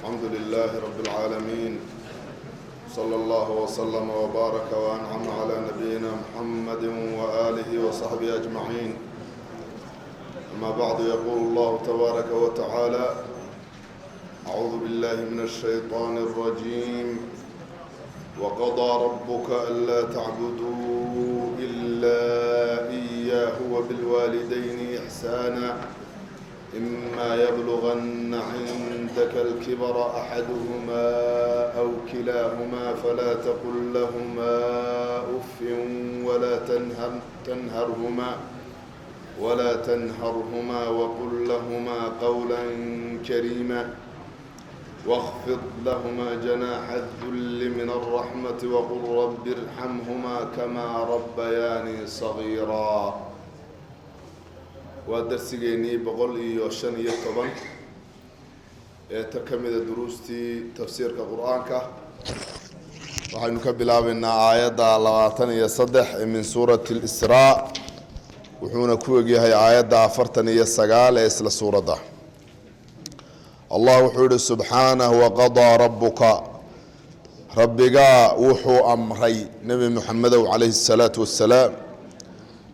الحمد لله رب العالمين، صلى الله وسلم وبارك وأنعم على نبينا محمد وآله وصحبه أجمعين. أما بعد، يقول الله تبارك وتعالى: أعوذ بالله من الشيطان الرجيم. وقضى ربك ألا تعبدوا إلا إياه وبالوالدين إحسانا إما يبلغن عندك الكبر أحدهما أو كلاهما فلا تقل لهما أف ولا تنهرهما وقل لهما قولا كريما واخفض لهما جناح الذل من الرحمة وقل رب ارحمهما كما ربياني صغيرا. ودرسيني بقول يوشن يطبن تكمل دروستي تفسير القرآن وحين نكمل بنا آيات 23 من سورة الإسراء وحنا كوجي هي آيات 49 إسلا سورة ده. الله وحده سبحانه وقضى ربك وحو أمري نبي محمد عليه الصلاة والسلام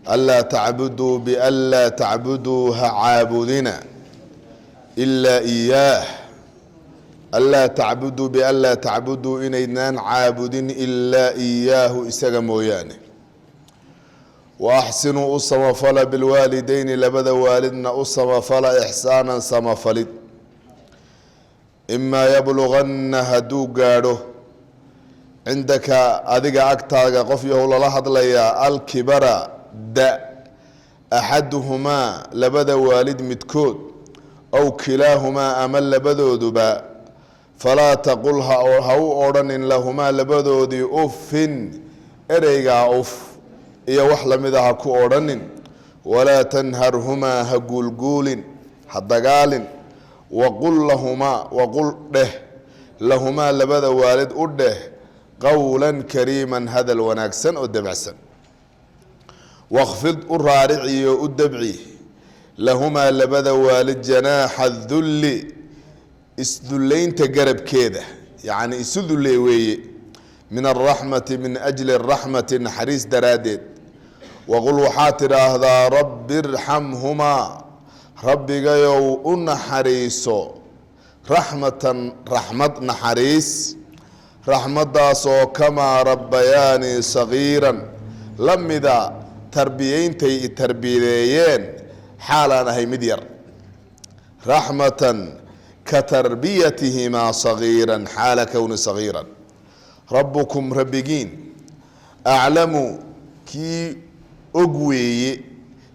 ألا تعبدوا بألا تعبدوها عابدنا إلا إياه. ألا تعبدوا بألا تعبدوا إنينان عابدين إلا إياه إساق مويانه. وأحسنوا أصما فلا بالوالدين لبدا والدنا أصما فلا إحسانا سما فلد. إما يبلغن هدو قاده عندك أذيك أكتاك قفيه الله ليا الكبر دا أحدهما لبدا والد متكود أو كلاهما أمل لبدو دبا فلا تقلها أو هو أورن لهما لبدو دي أف إريقا أف إيا وحلا مذا هكو أورن ولا تنهرهما هقول حدقال وقل لهما لبدا والد أده قولا كريما هذا الوناكسن أدبعسن واخفض الرارعي والدبعي لهما لبدا والد جناح الذل اسذلين تقرب كده يعني اسذلي وي من الرحمة من أجل الرحمة نحريس درادت وقل وحاتر هذا رب ارحمهما ربي قيو نحريسو رحمة نحريس رحمة داسو كما ربياني صغيرا لمذا تربيين تربيين حالا هي مدير رحمة كتربيتهما صغيرا حال كون صغيرا. ربكم ربجين أعلم كي أقوي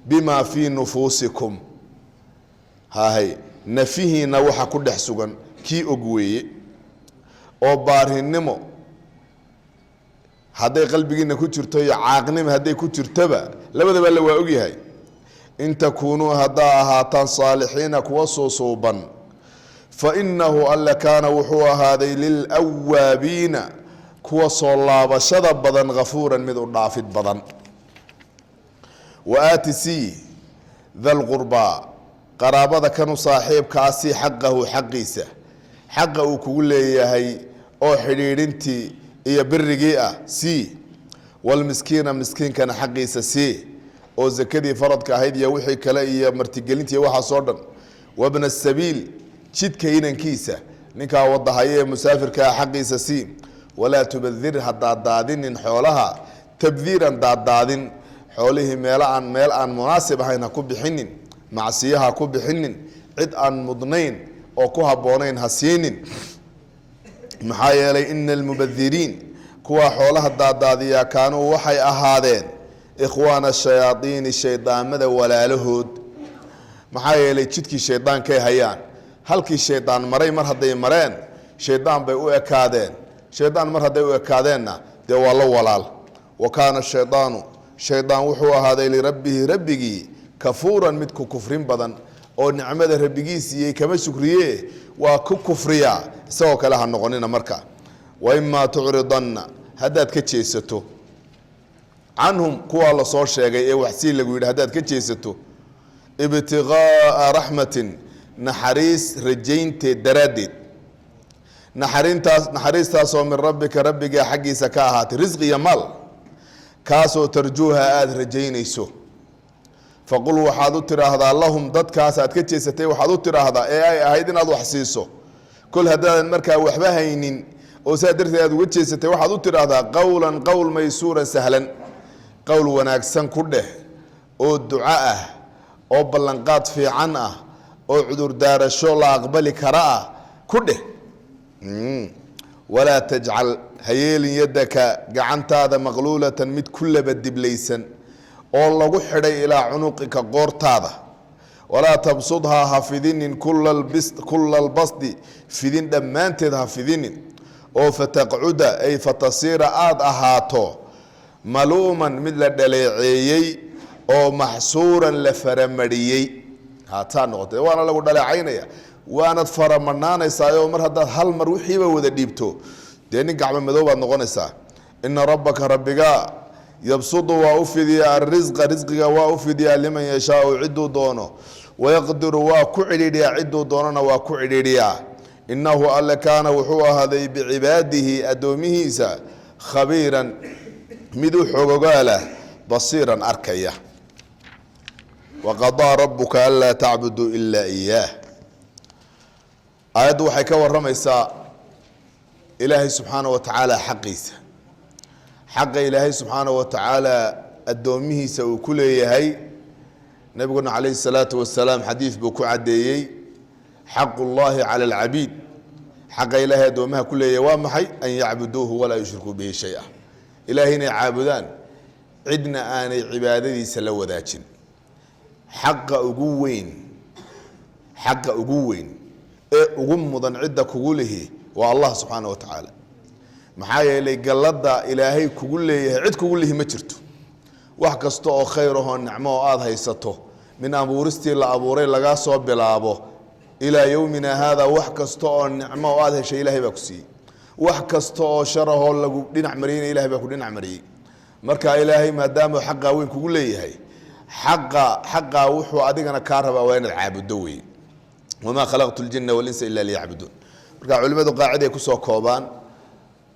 بما في نفوسكم هاي نفيه نوحا كل حسوغا كي أقوي أو بارهنمو hadday qalbigiina ku jirto iyo caaqnimo hadday ku jirtaba labadaba la waa ogyahay. in takuunuu haddaa ahaataan saalixiina kuwa soo suuban fa innahu alla kaana wuxuu ahaaday lilawaabiina kuwa soo laabashada badan ghafuuran mid u dhaafid badan. wa aatisii dalqurbaa qaraabada kanu saaxiibkaasi xaqahu xaqiisa xaqa uu kugu leeyahay oo xidhiidhintii iyo birigii si walmiskiina miskiinkana xaqiisa si oo zakadii faradka ahayd iyo wixii kale iyo martigelintii waxa soo dhan wabna sabiil jidka inankiisa ninka wadahaye musaafirka xaqiisa si wala tubadhir hatta daadinin xoolaha tabdhiran daadin xoolihi meel aan munaasib ahayn ku bixinin macsiyaha ku bixinin cid aan mudnayn oo ku haboonayn hasiinin. maxaa yeelay ina almubadiriin kuwa xoolaha daadaadiyaa kaanuu waxay ahaadeen ikhwaana shayaadiini shaydaamada walaalahood. maxaa yeelay jidkii shaydaankay hayaan halkii shaydaan maray mar hadday mareen shaydaan bay u ekaadeen shaydaan mar hadday u ekaadeenna dee waa la walaal. wa kaana shaydaanu shaydaan wuxuu ahaaday lirabbihi rabbigii kafuuran mid ku kufrin badan oo nicmada rabbigii siiyey kama shukriye waa ku kufriya isagoo kale ha noqonina. marka wa imaa tucridanna haddaad ka jeesato canhum kuwaa la soo sheegay ee waxsii lagu yidhi haddaad ka jeesato ibtiqaa'a raxmatin naxariis rajaynteed daraaddeed naxariistaasoo min rabbika rabbiga xaggiisa ka ahaatay risqi iyo maal kaasoo tarjuuha aada rajaynayso faqul waxaad u tiraahdaa lahum dadkaas aad ka jeesatay waxaad u tiraahdaa ee ay ahayd inaad wax siiso kol haddaadan markaa waxba haynin oo saa darteed aad uga jeesatay waxaad u tiraahdaa qowlan qowl maysuuran sahlan qowl wanaagsan ku dheh oo duco ah oo ballanqaad fiican ah oo cudurdaarasho la aqbali kara ah ku dheh walaa tajcal hayeelin yadaka gacantaada maqluulatan mid ku laba diblaysan oo lagu xidhay ilaa cunuqika qoortaada walaa tabsudhaa ha fidinin kula albasdi fidin dhammaanteed ha fidinin oo fataqcuda ay fatasiira aada ahaato maluuman mid la dhaleeceeyey oo maxsuuran la faramariyey haataa noqotay waana lagu dhaleecaynaya waanad faramadhnaanaysaayoo mar haddaad hal mar wixiiba wada dhiibto dee nin gacmo madow baad noqonaysaa ina rabbaka rabbiga yabsudu waa u fidiyaa arisqa risqiga waa u fidiyaa liman yashaau ciduu doono wayaqdiru waa ku cidhiidhiyaa ciduu doonana waa ku cidhiidhiyaa innahu alle kaana wuxuu ahaaday bicibaadihi addoomihiisa khabiiran mid u xogogaalah basiiran arkaya waqadaa rabuka anlaa tacbuduu ilaa iyaah aayaddu waxay ka waramaysaa ilaahay subxaana wa tacaala xaqiisa xaqa ilaahay subxaana wa tacaala addoomihiisa uu ku leeyahay nabiguna calayhi salaatu wasalaam xadiid buu ku caddeeyey xaqu llahi cala alcabiid xaqa ilaahay addoomaha ku leeyahay waa maxay an yacbuduuhu walaa yushrikuu bihi shay-a ilaahay inay caabudaan cidna aanay cibaadadiisa la wadaajin xaqa ugu weyn ee ugu mudan cidda kugu lihi waa allah subxaana wa tacaala maxaa yeelay gallada ilaahay kugu leeyahay cid kugu lihi ma jirto wax kasta oo khayr ahoo nicmo oo aada haysato min abuuristii la abuuray lagaa soo bilaabo ilaa yowmina haada wax kasta oo nicmo oo aada heshay ilahay baa ku siiyey wax kasta oo sharahoo lagu dhinac mariyeyna ilahay baa ku dhinac mariyey marka ilaahay maadaama xaqaa weyn kugu leeyahay xaqaa wuxuu adigana kaa rabaa waa inaad caabuddo wey wamaa khalaqtu ljina walinsa ila liyacbuduun marka culimmadu qaaciday kusoo koobaan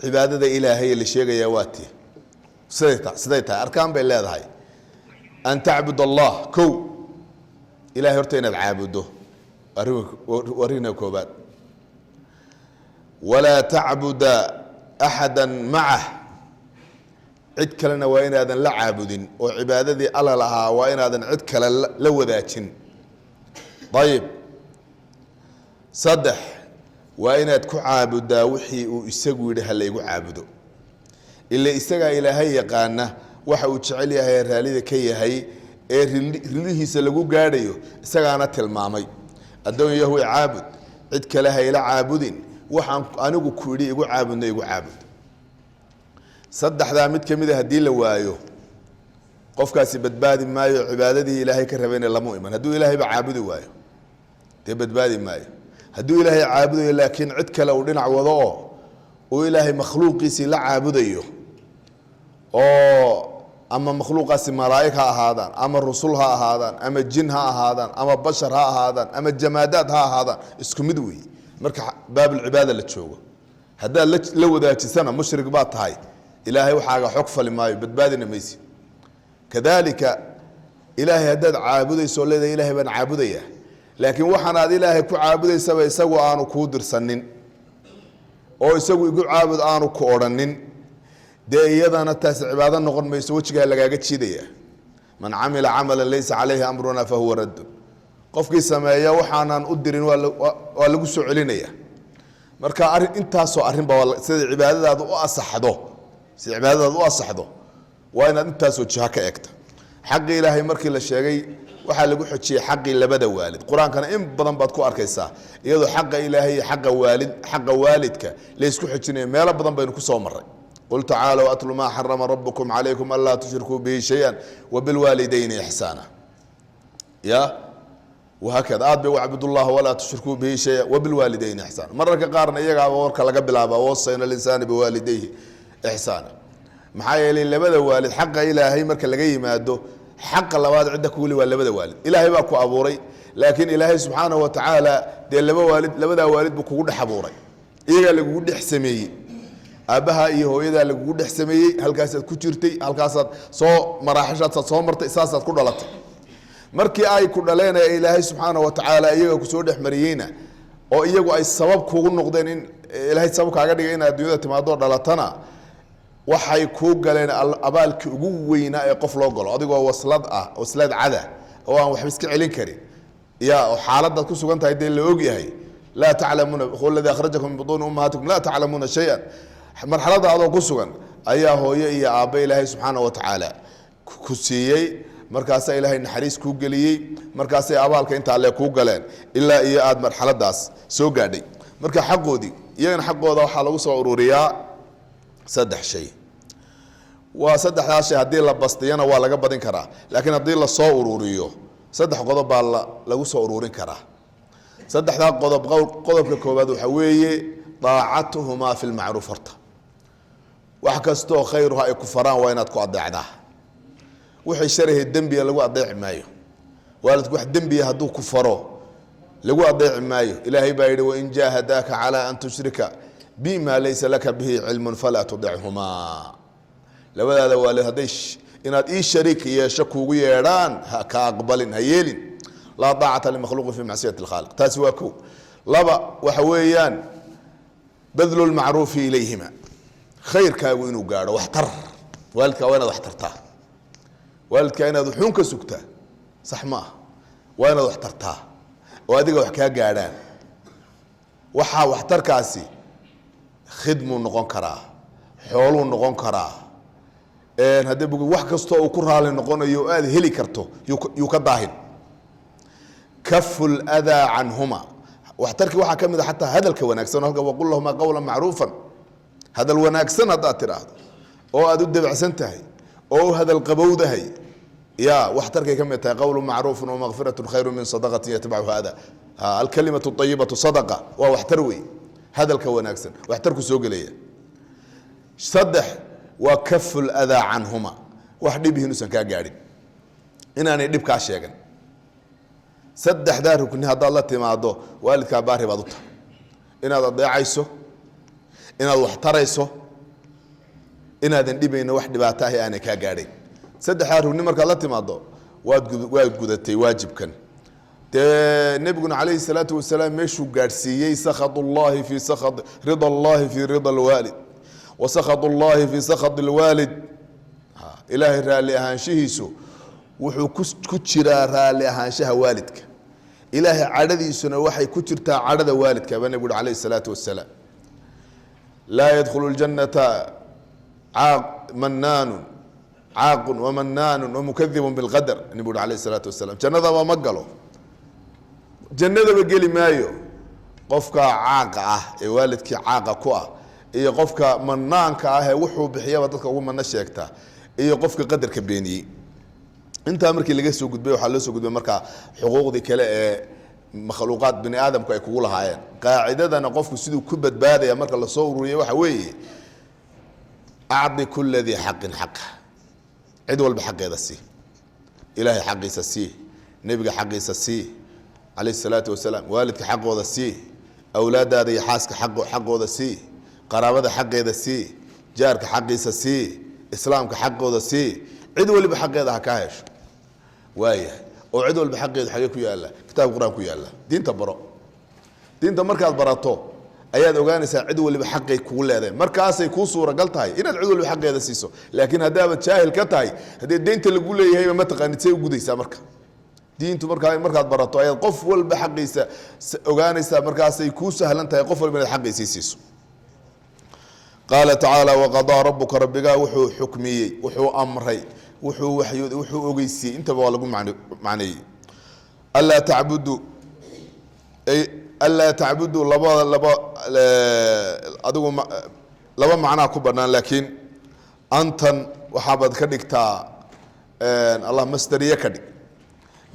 cibaadada ilaahay la sheegayaa waa tii siday tahay arkaan bay leedahay an tacbud allah kow ilahay horta inaad caabuddo arrinka koobaad walaa tacbuda axada macah cid kalena waa inaadan la caabudin oo cibaadadii alla lahaa waa inaadan cid kale la wadaajin ayib saddex waa inaad ku caabudaa wixii uu isagu yidhi ha laygu caabudo ila isagaa ilaahay yaqaana waxa uu jecel yahay raallida ka yahay ee rilihiisa lagu gaadhayo isagaana tilmaamay addoon yahuw caabud cid kale hayla caabudin waxaan anigu ku yidhi igu caabudna igu caabud saddexdaa mid ka mid a haddii la waayo qofkaasi badbaadi maayo cibaadadii ilaahay ka rabayna lamu iman hadduu ilaahayba caabudi waayo dee badbaadi maayo hadduu ilaahay caabudayo laakiin cid kale uu dhinac wado oo uu ilaahay makhluuqiisii la caabudayo oo ama makhluuqaasi malaa'ig ha ahaadaan ama rusul ha ahaadaan ama jin ha ahaadaan ama bashar ha ahaadaan ama jamaadaad ha ahaadaan isku mid weeye marka baabulcibaada la joogo haddaad la wadaajisana mushrik baad tahay ilaahay waxaaga xog fali maayo badbaadina maysi kadalika ilaahay haddaad caabudayso oo leedahay ilaahay baan caabudaya laakiin waxaan aad ilaahay ku caabudaysaba isagu aanu kuu dirsanin oo isagu igu caabud aanu ku odhanin dee iyadana taasi cibaado noqon mayso wejigaa lagaaga jiidaya man camila camalan laysa calayhi amruna fahuwa raddun qofkii sameeya waxaanan u dirin waa lagu soo celinaya marka intaasoo arrinba sida cibaadadaadu u asaxdo waa inaad intaasoo jiha ka eegta xaqii ilaahay markii la sheegay waxaa lagu xojiyey xaqii labada waalid qur-aankana in badan baad ku arkaysaa iyadoo xaqa ilaahay iyo xaqa waalidka laysku xojinayo meelo badan baynu ku soo maray qul tacaalow atlu maa xarama rabukum calaykum anlaa tushrikuu bihi shay-an wabilwaalidayni ixsaana ya wahaakada aad bay wacbudu llaha walaa tushrikuu bihi shaya wabilwaalidayni ixsaana mararka qaarna iyagaaba warka laga bilaaba wasayna linsaana biwaalidayhi ixsaana maxaa yeelay labada waalid xaqa ilaahay marka laga yimaado xaqa labaad cidda kuguli waa labada waalid ilaahay baa ku abuuray laakiin ilaahay subxaanahu wa tacaala dee labadaa waalid buu kugu dhex abuuray iyagaa lagugu dhex sameeyey aabbaha iyo hooyadaa lagugu dhex sameeyey halkaasaad ku jirtay halkaasaad soo maraaxishaadsaad soo martay saasaad ku dhalatay markii ay ku dhaleen ee ilaahay subxaana wa tacaala iyaga kusoo dhex mariyeyna oo iyagu ay sabab kugu noqdeen in ilaahay sabab kaaga dhigay inaad adduunyada timaadoo dhalatana waxay kuu galeen abaalkii ugu weynaa ee qof loo galo adigoo waslad cada oo aan waxba iska celin karin ya oo xaaladaad ku sugan tahay dee la ogyahay laa taclamuuna huwa alladii akhrajakum min butuuni ummahaatikum laa taclamuuna shay-an marxalada adoo ku sugan ayaa hooyo iyo aabbe ilaahay subxaana wa tacaala ku siiyey markaasaa ilaahay naxariis kuu geliyey markaasay abaalka inta alle kuu galeen ilaa iyo aada marxaladaas soo gaadhay marka xaqoodii iyagana xaqooda waxaa lagu soo ururiyaa 3 shay waa 3daas shay haddii la bastiyana waa laga badin karaa laakiin haddii la soo ururiyo 3 qodob baa lagu soo ururin karaa 3daa qodob qodobka koowaad waxa weeye daacatuhumaa fi lmacruuf horta wax kastoo khayruha ay ku faraan waa inaad ku adeecdaa wixii sharahe dembiga lagu adeeci maayo waalidku wax dembiya hadduu ku faro lagu adeeci maayo ilaahay baa yidhi wain jaahadaaka calaa an tushrika bima laysa laka bihi cilmun falaa tudichumaa labadaada waalid hadday inaad ii shariik yeesho kuugu yeedhaan ha ka aqbalin ha yeelin laa daacata limakhluuqin fi macsiyati lkhaaliq taasi waa kow laba waxa weeyaan badlu lmacruufi ilayhima khayrkaagu inuu gaadho waxtar waalidkaa waa inaad wax tartaa waalidkaa inaad wuxuun ka sugtaa sax ma ah waa inaad wax tartaa oo adiga wax kaa gaadhaan waxaa waxtarkaasi khidmuu noqon karaa xooluu noqon karaa haddii wax kastoo uu ku raali noqonayo oo aad heli karto yuu ka daahin kafu ladaa canhuma waxtarkii waxaa ka mid a xataa hadalka wanaagsan halka waqul lahumaa qawlan macruufan hadal wanaagsan haddaad tidhaahdo oo aad u dabacsan tahay oo u hadal qabowdahay ya waxtarkay ka mid tahay qawlu macruufun wamakfiratun khayru min sadaqatin yatbacuha ada alkalimatu ayibatu sadaqa waa waxtar wey hadalka wanaagsan waxtarku soo gelaya 3 waa kafu ladaa canhuma wax dhib inuusan kaa gaadhin inaanay dhib kaa sheegan 3daa rukni haddaad la timaado waalidkaa baari baad u tahay inaad adeecayso inaad wax tarayso inaadan dhibayno wax dhibaato ahi aanay kaa gaadhayn 3daa rugni markaad la timaado waad gudatay waajibkan dee nebiguna calayhi salaatu wasalaam meeshuu gaadhsiiyey sakhad ullahi fi sakhad rida allahi fi rida alwaalid wa sakhad ullahi fi sakhad alwaalid ilaahay raalli ahaanshihiisu wuxuu ku jiraa raalli ahaanshaha waalidka ilaahay cadhadiisuna waxay ku jirtaa cadhada waalidka baa nebigu uri calayhi salaatu wasalaam laa yadkhulu ljannata manaanun caaqun wamanaanun wamukadibun bilqadar nebigu uri calayhi salaatu wasalaam jannadaba ma galo jannadaba geli maayo qofka caaqa ah ee waalidkii caaqa ku ah iyo qofka manaanka ah ee wuxuu bixiyaba dadka ugu mana sheegtaa iyo qofka qadarka beeniyey intaa markii laga soo gudbay waxaa loo soo gudbay markaa xuquuqdii kale ee makhluuqaad bini aadamku ay kugu lahaayeen qaacidadana qofku siduu ku badbaadaya marka lasoo ururiyay waxa weeye acdi kula dii xaqin xaqa cid walba xaqeeda sii ilaahay xaqiisa sii nebiga xaqiisa sii calayhi salaatu wasalaam waalidka xaqooda sii awlaadaada iyo xaaska xaqooda sii qaraabada xaqeeda sii jaarka xaqiisa sii islaamka xaqooda sii cid waliba xaqeeda ha kaa hesho waayahay oo cid walba xaqeedu xagee ku yaalla kitaabka qur-aan ku yaalla diinta baro diinta markaad barato ayaad ogaanaysaa cid waliba xaqay kugu leedahay markaasay kuu suuragal tahay inaad cid waliba xaqeeda siiso laakiin haddaabad jaahil ka tahay haddii deynta lagu leeyahayba ma taqaanid say u gudaysaa marka diintu markaad barato ayaad qof walba xaqiisa ogaanaysaa markaasay kuu sahlan tahay qof walba inaad xaqiisii siiso qaala tacaala waqadaa rabuka rabbigaa wuxuu xukmiyey wuxuu amray wuxuu waxyooday wuxuu ogeysiiyey intaba waa lagu macneeyey anlaa tacbuduu adigu laba macnaa ku banaan laakiin antan waxaabaad ka dhigtaa allah masdariye ka dhig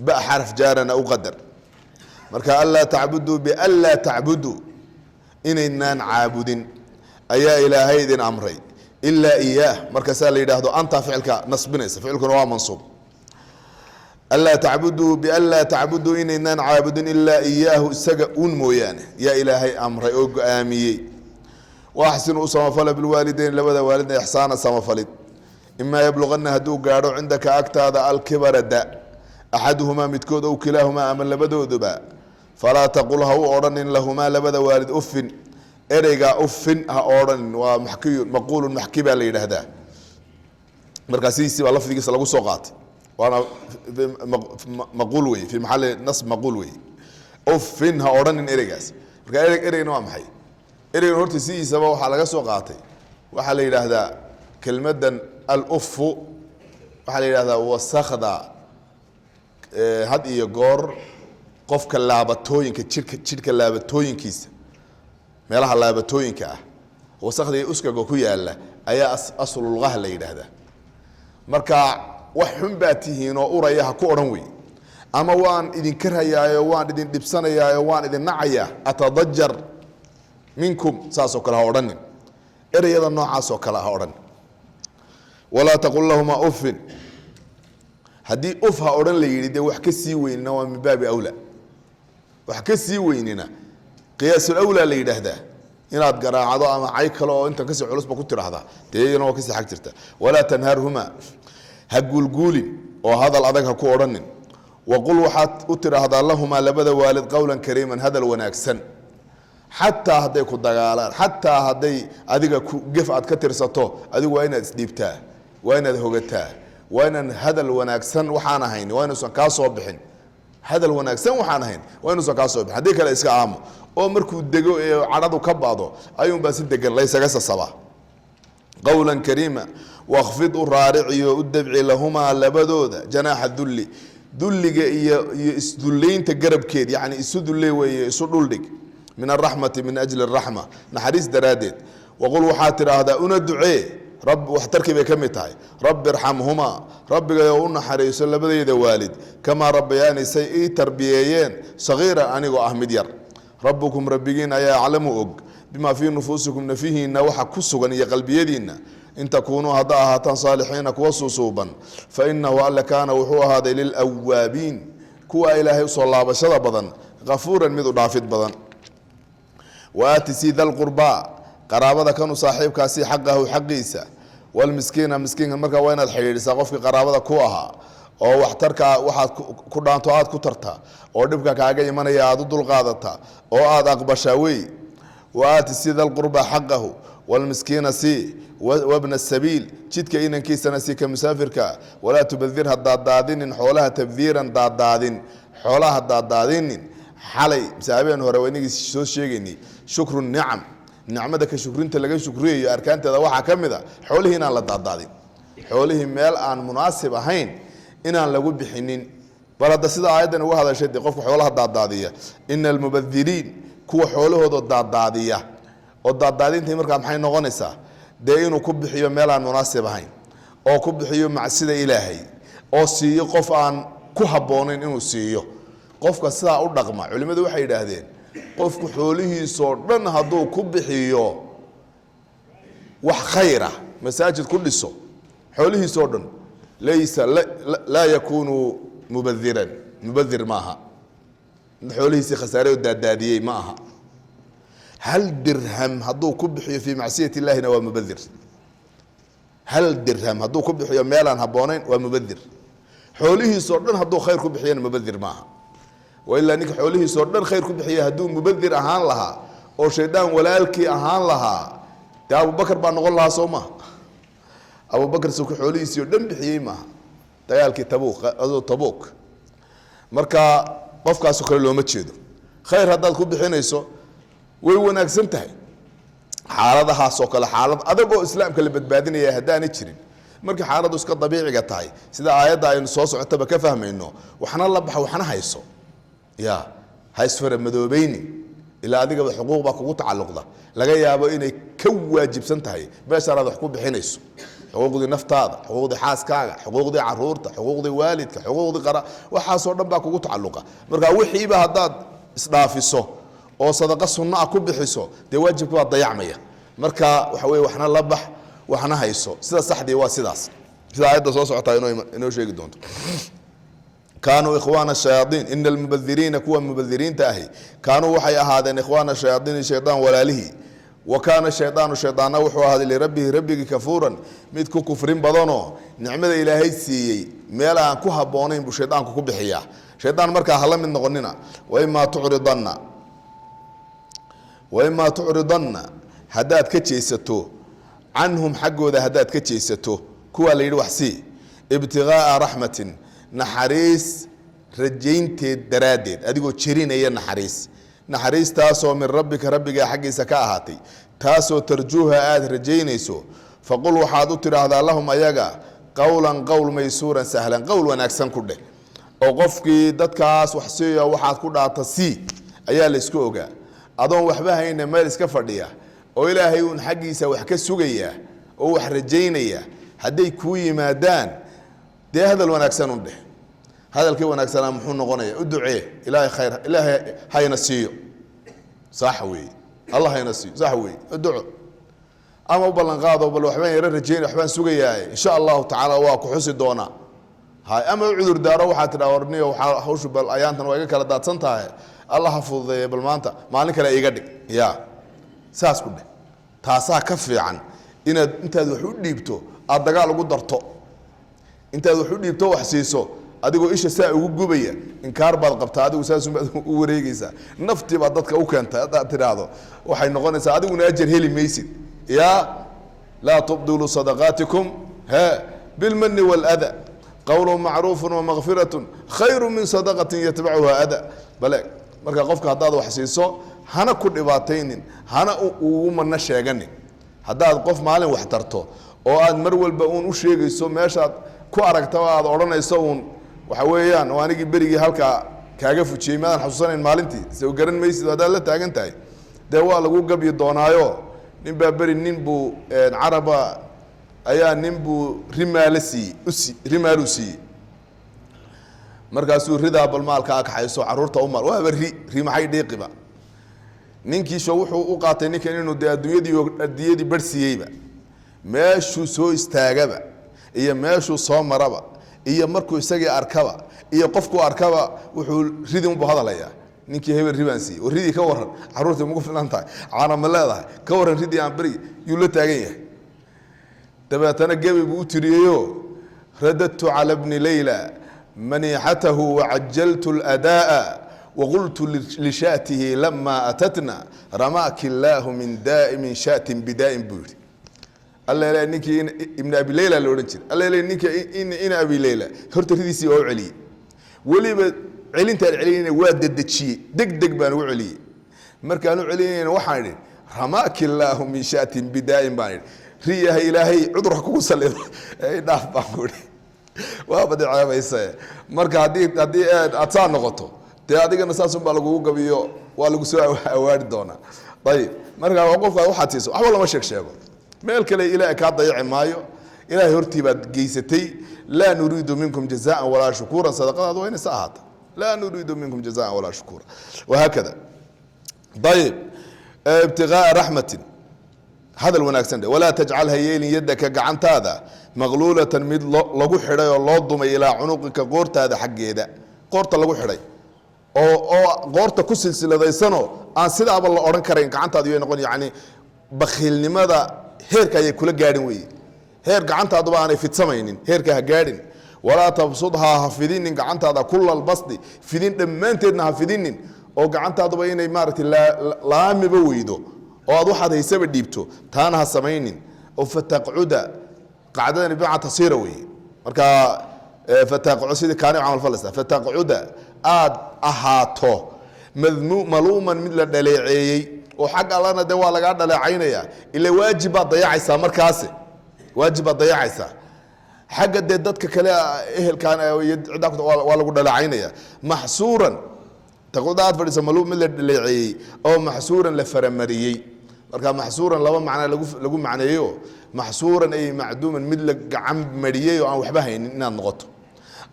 ba xaraf jaarana u qadar marka anlaa tacbuduu bianlaa tacbuduu inaynaan caabudin ayaa ilaahay idin amray ilaa iyaah markaasaa la yidhaahdo antaa ficilka nasbinaysa ficilkuna waa mansuub anlaa tacbuduu bianlaa tacbuduu inaynaan caabudin ilaa iyaahu isaga un mooyaane yaa ilaahay amray oo go-aamiyey وأحسنوا سمفل بالوالدين لبدا والدين إحسانا سمفلد إما يبلغن هدو قارو عندك أكتاد الكبر الداء أحدهما متكود أو كلاهما أمن لبدو دبا فلا تقولها أورن لهما لبدا والد أف إريقا أف أورن ومحكي مقول محكي بالي هذا مركزيسي والله في لفظ سوقات وانا مقول وي في محل نصب مقول وي أف أورن إريقاس إريق نوع محي إريق هورتي سيسا وحا لغا سوقاتي وحا ليهذا كلمة الأف وحا ليهذا وسخدا had iyo goor qofka laabatooyinka jirka laabatooyinkiisa meelaha laabatooyinka ah wasaqda iyo uskaga ku yaala ayaa aslul ghah la yiraahdaa marka wax xun baa tihiin oo urayaha ku oran way ama waan idin karayaayo waan idin dibsanayaayo waan idin nacaya atadajjar minkum saaso kala oran erayada noocaas oo kala oran wala taqul lahum uffin haddii uf ha odhan la yidhi dee wax ka sii weynina waa min baabi awla wax ka sii weynina qiyaasul awlaa la yidhaahdaa inaad garaacdo ama cay kale oo intan kasii culusba ku tidhaahdaa dee iyana waa kasii xag jirta walaa tanharhumaa ha guulguulin oo hadal adag ha ku odhanin waqul waxaad u tidhaahdaa lahumaa labada waalid qowlan kariiman hadal wanaagsan xataa hadday ku dagaalaan xataa hadday adiga gef aad ka tirsato adigu waa inaad isdhiibtaa waa inaad hogataa وين هذا الوناكسن وحنا هين وين سون كاسو بحين هذا الوناكسن وحنا هين وين سون كاسو بحين هذيك لا اسكا عامو او مركو دغو عرضو كبادو ايون باس دغن ليس غس صبا قولا كريما واخفض الرارعي ودبعي لهما لبدودا جناح الذل ذلغا iyo isduleynta garabkeed yani isudulay way isu dhuldhig min الرحمه من اجل الرحمه نحريس دراديد وقل waxaa tiraahdaa una ducee رب وحتركي بكمتاي رب ارحمهما رب يقولنا حريص لبديد والد كما ربياني سيئي تربيين صغيرة أنيقو أحمد ير ربكم ربيين أيا علموا بما في نفوسكم نفيه نوحا كسوغن يا قلبي يدينا إن تكونوا هداها صالحين كوصوا صوبا فإنه ألا كان وحوها هذا للأوابين كوا إلهي صلى الله عليه وسلم غفورا مذو دافد بدن وآتي سيد القرباء قرابada kanu saaxiibkaasi xaqahu xaqiisa wal miskiina miskiinka marka waa inaad xiriirisa qofkii qaraabada ku ahaa oo waxtarka waxaad ku dhaanto aad ku tarta oo dhibka kaaga imanaya aad u dul qaadata oo aad aqbashaa way waati sidal qurba xaqahu wal miskiina si wabna sabiil jidka inankiisana si ka musaafirka wala tubadhir hadaadin xoolaha tabdhiran daadin xoolaha daadin xalay misaabeen hore weynigi soo sheegayni shukru ni'am نعمده كشكرينته laga shukriyo arkaanteeda waxa kamida xoolihi inaan la daadadin xoolihi meel aan munaasib ahayn inaan lagu bixinin balada sida aayadan uga hadashay qofka xoolaha daadadiya inal mubadhirin kuwa xoolahooda daadadiya oo daadadintii markaa maxay noqonaysaa de inuu ku bixiyo meel aan munaasib ahayn oo ku bixiyo macsida ilaahay oo siiyo qof aan ku haboonin inuu siiyo qofka sida u dhaqma culimadu waxay yiraahdeen qofku xoolihiisoo dhan hadduu ku bixiyo wax khayra masaajid ku dhiso xoolihiisoo dhan laysa laa yakunu mubadhir maaha xoolihiisii khasaare daadaadiyey maaha hal dirham hadduu ku bixiyo fii macsiyati illahina waa mubadhir hal dirham hadduu ku bixiyo meelaan habboonayn waa mubadhir xoolihiisoo dhan hadduu khayr ku bixiyana mubadhir maaha وإلا نك حوله صدّن خير كل بحية هدوم مبذر أهان لها أو شيطان ولالك أهان لها ده أبو بكر بنقول لها صومه أبو بكر سوق حوله صدّن بحية ما تيالك تبوك أزو تبوك مركا قفك سكر لو متشيدو خير هذا كل بحية يسوع ويونك سنتهي حالة سوق الحالة هذا جو إسلام كل بتبادين يا هداني تشرين مركا حالة دوسك طبيعي قطعي سيدا آيات دا ينصوص عتبة كفهم إنه وحنا الله بحو وحنا هيسو يا هيسفر مدوبيني إلى هذيك الحقوق بقى تعلق ده لقى أبو إني كواجب سنتهي بس هذا حقوق بحنيس حقوق دي نفط هذا حقوق دي حاس كاغا حقوق دي عرورته حقوق دي والدك حقوق دي قرا وحاس ودن بقى تعلقه مركا وحي با هداد اسدافيسو oo sadaqa sunna ku bixiso de waajibku waa dayacmaya marka waxa weey waxna la bax waxna hayso sida saxdii waa sidaas sida ayada soo socota inoo sheegi doonto كانوا إخوان الشياطين إن المبذرين كوا مبذرين تاهي كانوا وحي أهادين إخوان الشياطين الشيطان ولا له وكان الشيطان وحو هذا لربه ربك كفورا ميدكو كفرين بدنو نعمة إلهي سيي ميلا أنكو هبونين بشيطان كو بحيا شيطان مركا هلا من نغننا وإما تعرضن هداد كتشيستو عنهم حقو ذا هداد كتشيستو كوا اللي وحسي ابتغاء رحمة نحريس رجينت درادد أديكو تشيرين أي نحريس تاسو من ربك حقي سكاهاتي تاسو ترجوها رجينيسو فقل وحادو ترى هذا اللهم أياغا قول ميسورا سهلا قول وناكسن كده oo qofkii dadkaas wax siiyo waxaad ku dhaata si ayaa la isku ogaa adoon waxba hayna meel iska fadhiya oo ilaahay uu xaqiisa wax ka sugaya oo wax rajeynaya haday ku yimaadaan de hadal wanaagsan u dheh hadalkii wanaagsan muxuu noqonaya u ducee ilaahay hayna siiyo sax weey allah hayna siiyo sax weey duco ama u ballan qaado bal waxba yara rajeyn waxbaan sugayaa insha Allah ta'ala waa ku xusi doona هاي أما عذر دارو واحد راورني وحوش بالأيام تنوعي كلا دات سنتها الله حفظ بالمانتا مالك لا يقدر يا ساس كله تاسا كفي عن إن أنت ذو حد يبتو الدجال قدرته أنت ذو حد يبتو وحسيسه أديكو إيش الساعة وجوبية إن كاربال قبتها أديكو ساس وريجيسا نفتي بعضك أو كنت تراضو وحين نغني ساعة ونأجر هيلي ميسي يا لا تبدلوا صدقاتكم ها بالمن والأذى قول معروف ومغفرة خير من صدقة يتبعها أذى بلاك marka qofka hadaad wax siiso hana ku dhibaataynin hana uu manna sheegani hadaad qof maalin wax tarto oo aad mar walba u sheegayso meeshaad ku aragtaba aad oranayso waxa weeyaan oo anigi berigi halka kaaga fujiyay maadan xasuusanayn maalintii soo garan maysid hadaad la taagan tahay de waa lagu gabiyo doonaayo nin baa beri nin buu caraba ayaa nin buu rimaalusi markaasuu ridaa balmaalka ka xayso caruurta umar waa ri maxay dhiiqiba ninkii soo wuxuu u qaatay ninkan inuu adduunyadii barsiyayba meeshuu soo istaagaba iyo meeshuu soo maraba iyo markuu isagii arkaba iyo qofku arkaba wuxuu ridin u hadalaya ninkii hebel ribansi oo ridii ka waran caruurta ugu filan tahay caana ma leedahay ka waran ridii aan bari yuu la taagan yahay dabeetana gabi buu tiriyo radadtu ala ibn layla منيحته وعجلت الأداء وقلت لشاته لما أتتنا رماك الله من دائم شات بداء بوري الله لا إنك ابن أبي ليلى لورنتين الله لا إنك إن أبي ليلى هرت هذي أو علي ولي علي أنت علي واد دتشي دق بان وعلي مركانو علي وحارين رماك الله من شات بداء بان ريها إلهي عذرك وصل ناف بانوري وابد عايسه marka hadii aad saan noqoto tii adigana saasun baa lagu gabiyo waa lagu soo awaadi doona tayib marka qofka waxa tiiso wax wala ma sheego meel kale ilaahay ka dayaci maayo ilaahay hortii baad geysatay la nuriidu minkum jazaa wala shukura sadaqada wayna saahata la nuriidu minkum jazaa wala shukura وهكذا طيب ابتغاء رحمه هذا الوناكسن ولا تجعلها يدك غعنتادا مغلولة مد لغو خيري او لو دومay ila cunuqka qoortaada xageeda qoorta lagu xiray oo qoorta ku silsiladeysano aan sidaaba la oran karin gacantaadu ay noqon yaani bakhilnimada heerka ay kula gaadhin way heer gacantaadu aanay fidsamaynin heerka ha gaadhin wala tabsudha hafidin gacantaada kullal basdi fidin dhamaanteedna hafidinin oo gacantaadu inay maartay laamiba weydo oo aad waxaad haysaba dhiibto taana ha samaynin oo fataqcuda قعدنا بيع تصيروي مركا فتقعد سيدي كان عمل فلسطين فتقعد أهاتو ملوما مثل الدليعي وحق الله دوا لقى دليعينيا اللي واجب ضياع عيسى مركاسي واجب ضياع عيسى حق دتك كلا إهل كان يدعك ولا قد دليعينيا محصورا تقول ده فريس ملوم مثل الدليعي أو محصورا لفرمريي مركا محصورا لو معنى لقوا معناه محصورا أي معدوما مثل عم مريء أو وحبهين إن النقط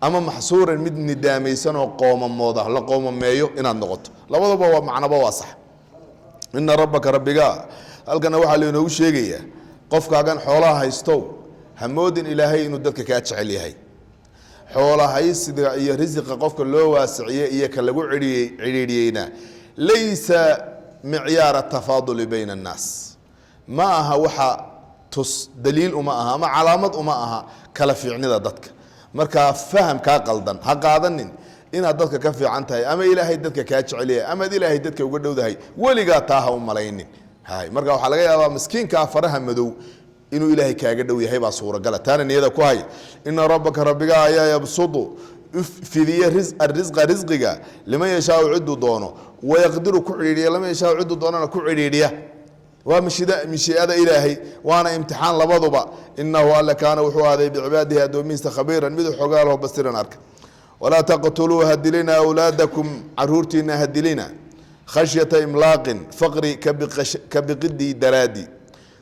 أما محصورا مثل ندامي سنة قوم موضح لا قوم مايو إن النقط لا وضع بوا معنى بوا صح إن ربك ربك ألقنا واحد لأنه شيء قفك عن حولها يستو همود إلهي إنه دتك كاتش عليها حولها يسد رزق قفك اللي واسعية إياك اللي عريرينا ليس معيار التفاضل بين الناس معها وحا tus daliil uma aha ama calaamad uma aha kala fiicnida dadka marka fahamka qaldan ha qaadanin inaad dadka ka fiican tahay ama ilaahay dadka ka jecel yahay ama ilaahay dadka uga dhowdahay waliga taaha u malaynin hay marka waxa laga yaabaa miskiinka faraha madow inuu ilaahay kaaga dhow yahay baa suuragal taana niyada ku hay inna rabbaka rabbiga ayaa yabsudu fidiya rizqiga liman yashaa ciddu doono wayaqdiru ku ciriiriya liman yashaa ciddu doonana ku ciriiriya ومشيئة إلهي وأنا امتحان لبضبا إنه ألا كان وحو هذا بعباده أدوميست خبيرا مذو حقاله بصيرا أرك ولا تقتلوا هدلنا أولادكم عرورتنا هدلنا خشية إملاق فقر كبقدي درادي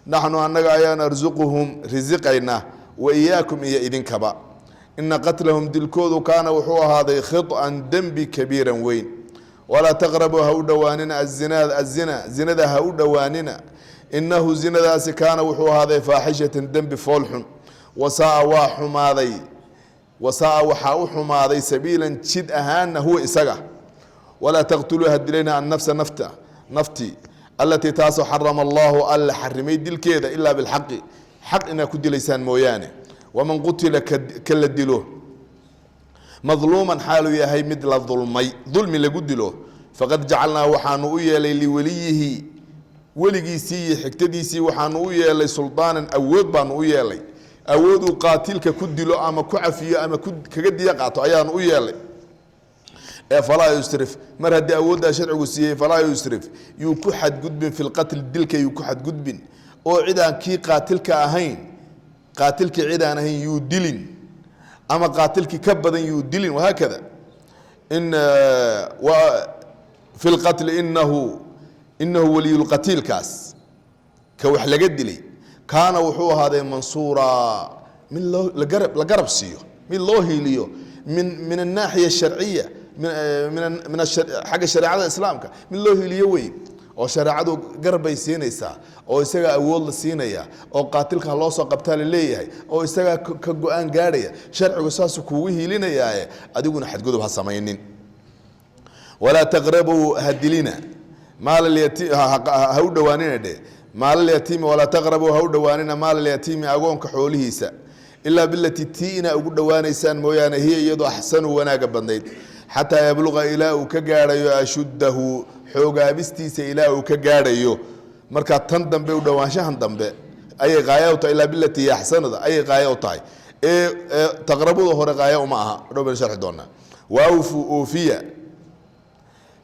نحن أنك أيانا نرزقهم رزقنا وإياكم إيا إذن كبا إن قتلهم دلكوذ كان وحو هذا خطأ ذنب كبيرا وين ولا تقربوا هؤدواننا الزنا هؤدواننا إنه زنا كان وحو هذا فاحشة ذنب فولح وساء وحماذي وساء وحاو حماذي سبيلا شد أهان هو إسقى ولا تقتلوا هدلنا النفس نفتي التي تاسو حرم الله ألا حرمي دل كذا إلا بالحق حق إن كد لسان مويانه ومن قتل كالدلوه مظلوما حاله يهي مثل الظلمي ظلم اللي قدله فقد جعلنا وحانو يلي لوليه ولقيسي حكتديسي وحانو يلي سلطانا أود بانو يلي أود قاتلك كدله أما كعفية أما كقد يقعط أيان يلي فلا يسرف مر هدي أود شرع قسيه فلا يسرف يكحد قدبن في القتل دلك يكحد قدبن أو عدان كي قاتلك أهين قاتلك عدان أهين يدلن أما قاتلك كبدا يدلن وهكذا إن في القتل إنه ولي القتيل كاس كوحل قدلي كان وحو هذا منصورا من الله لقرب سيو من الله ليو من الناحية الشرعية من حق الشريعة الإسلام من الله ليوي oo shariicadu garbay siinaysa oo isaga awood la siinaya oo qaatilka loo soo qabtaa leeyahay oo isaga ka go'aan gaaraya sharcigu saas kuugu hiilinaya adiguna xadgudub ha sameeynin wala taqrabu hadilina maal al-yatim ha u dhawaanina de maal al-yatim wala taqrabu ha u dhawaanina maal al-yatim agoonka xoolihiisa illa billati tiina ugu dhawaanaysaan mooyaane hiya iyadoo ahsanu wanaaga badnayd hatta yabluga ila uu ka gaarayo ashuddahu xogaabistiisa ilaa uu ka gaarayo marka tan dambe u dhawaanshahan dambe ay qaayawta ila billati ahsanada ay qaayawta taqrabuhu hore qaayo ma aha dhowr sharx doona waawfu ufiya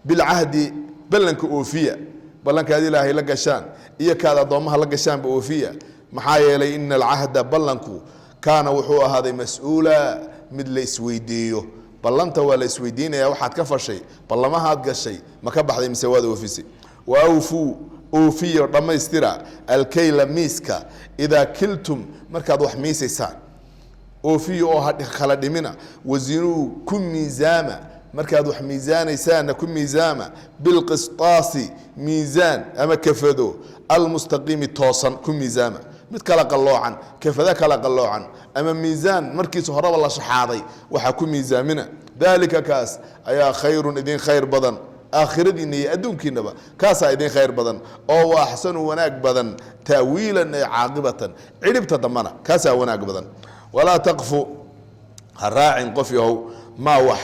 bil ahdi balanka ufiya balanka ilaahay la gashaan iyo kaada doomaha la gashaan ba ufiya maxaa yeelay in al ahda balanku kaana wuxuu ahaaday mas'uula mid la isweydiiyo ballanta waa la isweydiinaya waxaad ka fashay ballamahaad gashay ma ka baxday mise waad oofisay waawfu oofiyo dhamaystira alkayla miiska idaa kiltum markaad wax miisaysaan oofiyo oo kala dhimina wazinuu ku miisaama markaad wax miisaanaysaan ku miisaama bilqistaasi miisaan ama kafado almustaqimi toosan ku miisaama mid kala qaloocan kafada kala qaloocan ama miisaan markiis horaba la shaxaaday waxa ku miisaamina dalika kaas ayaa khayrun idin khayr badan aakhiradiina iyo adduunkiinaba kaas idin khayr badan oo waa ahsan wanaag badan taawiilan ay caaqibatan cidibta damana kaas wanaag badan wala taqfu haraa'in qafyahu ma wax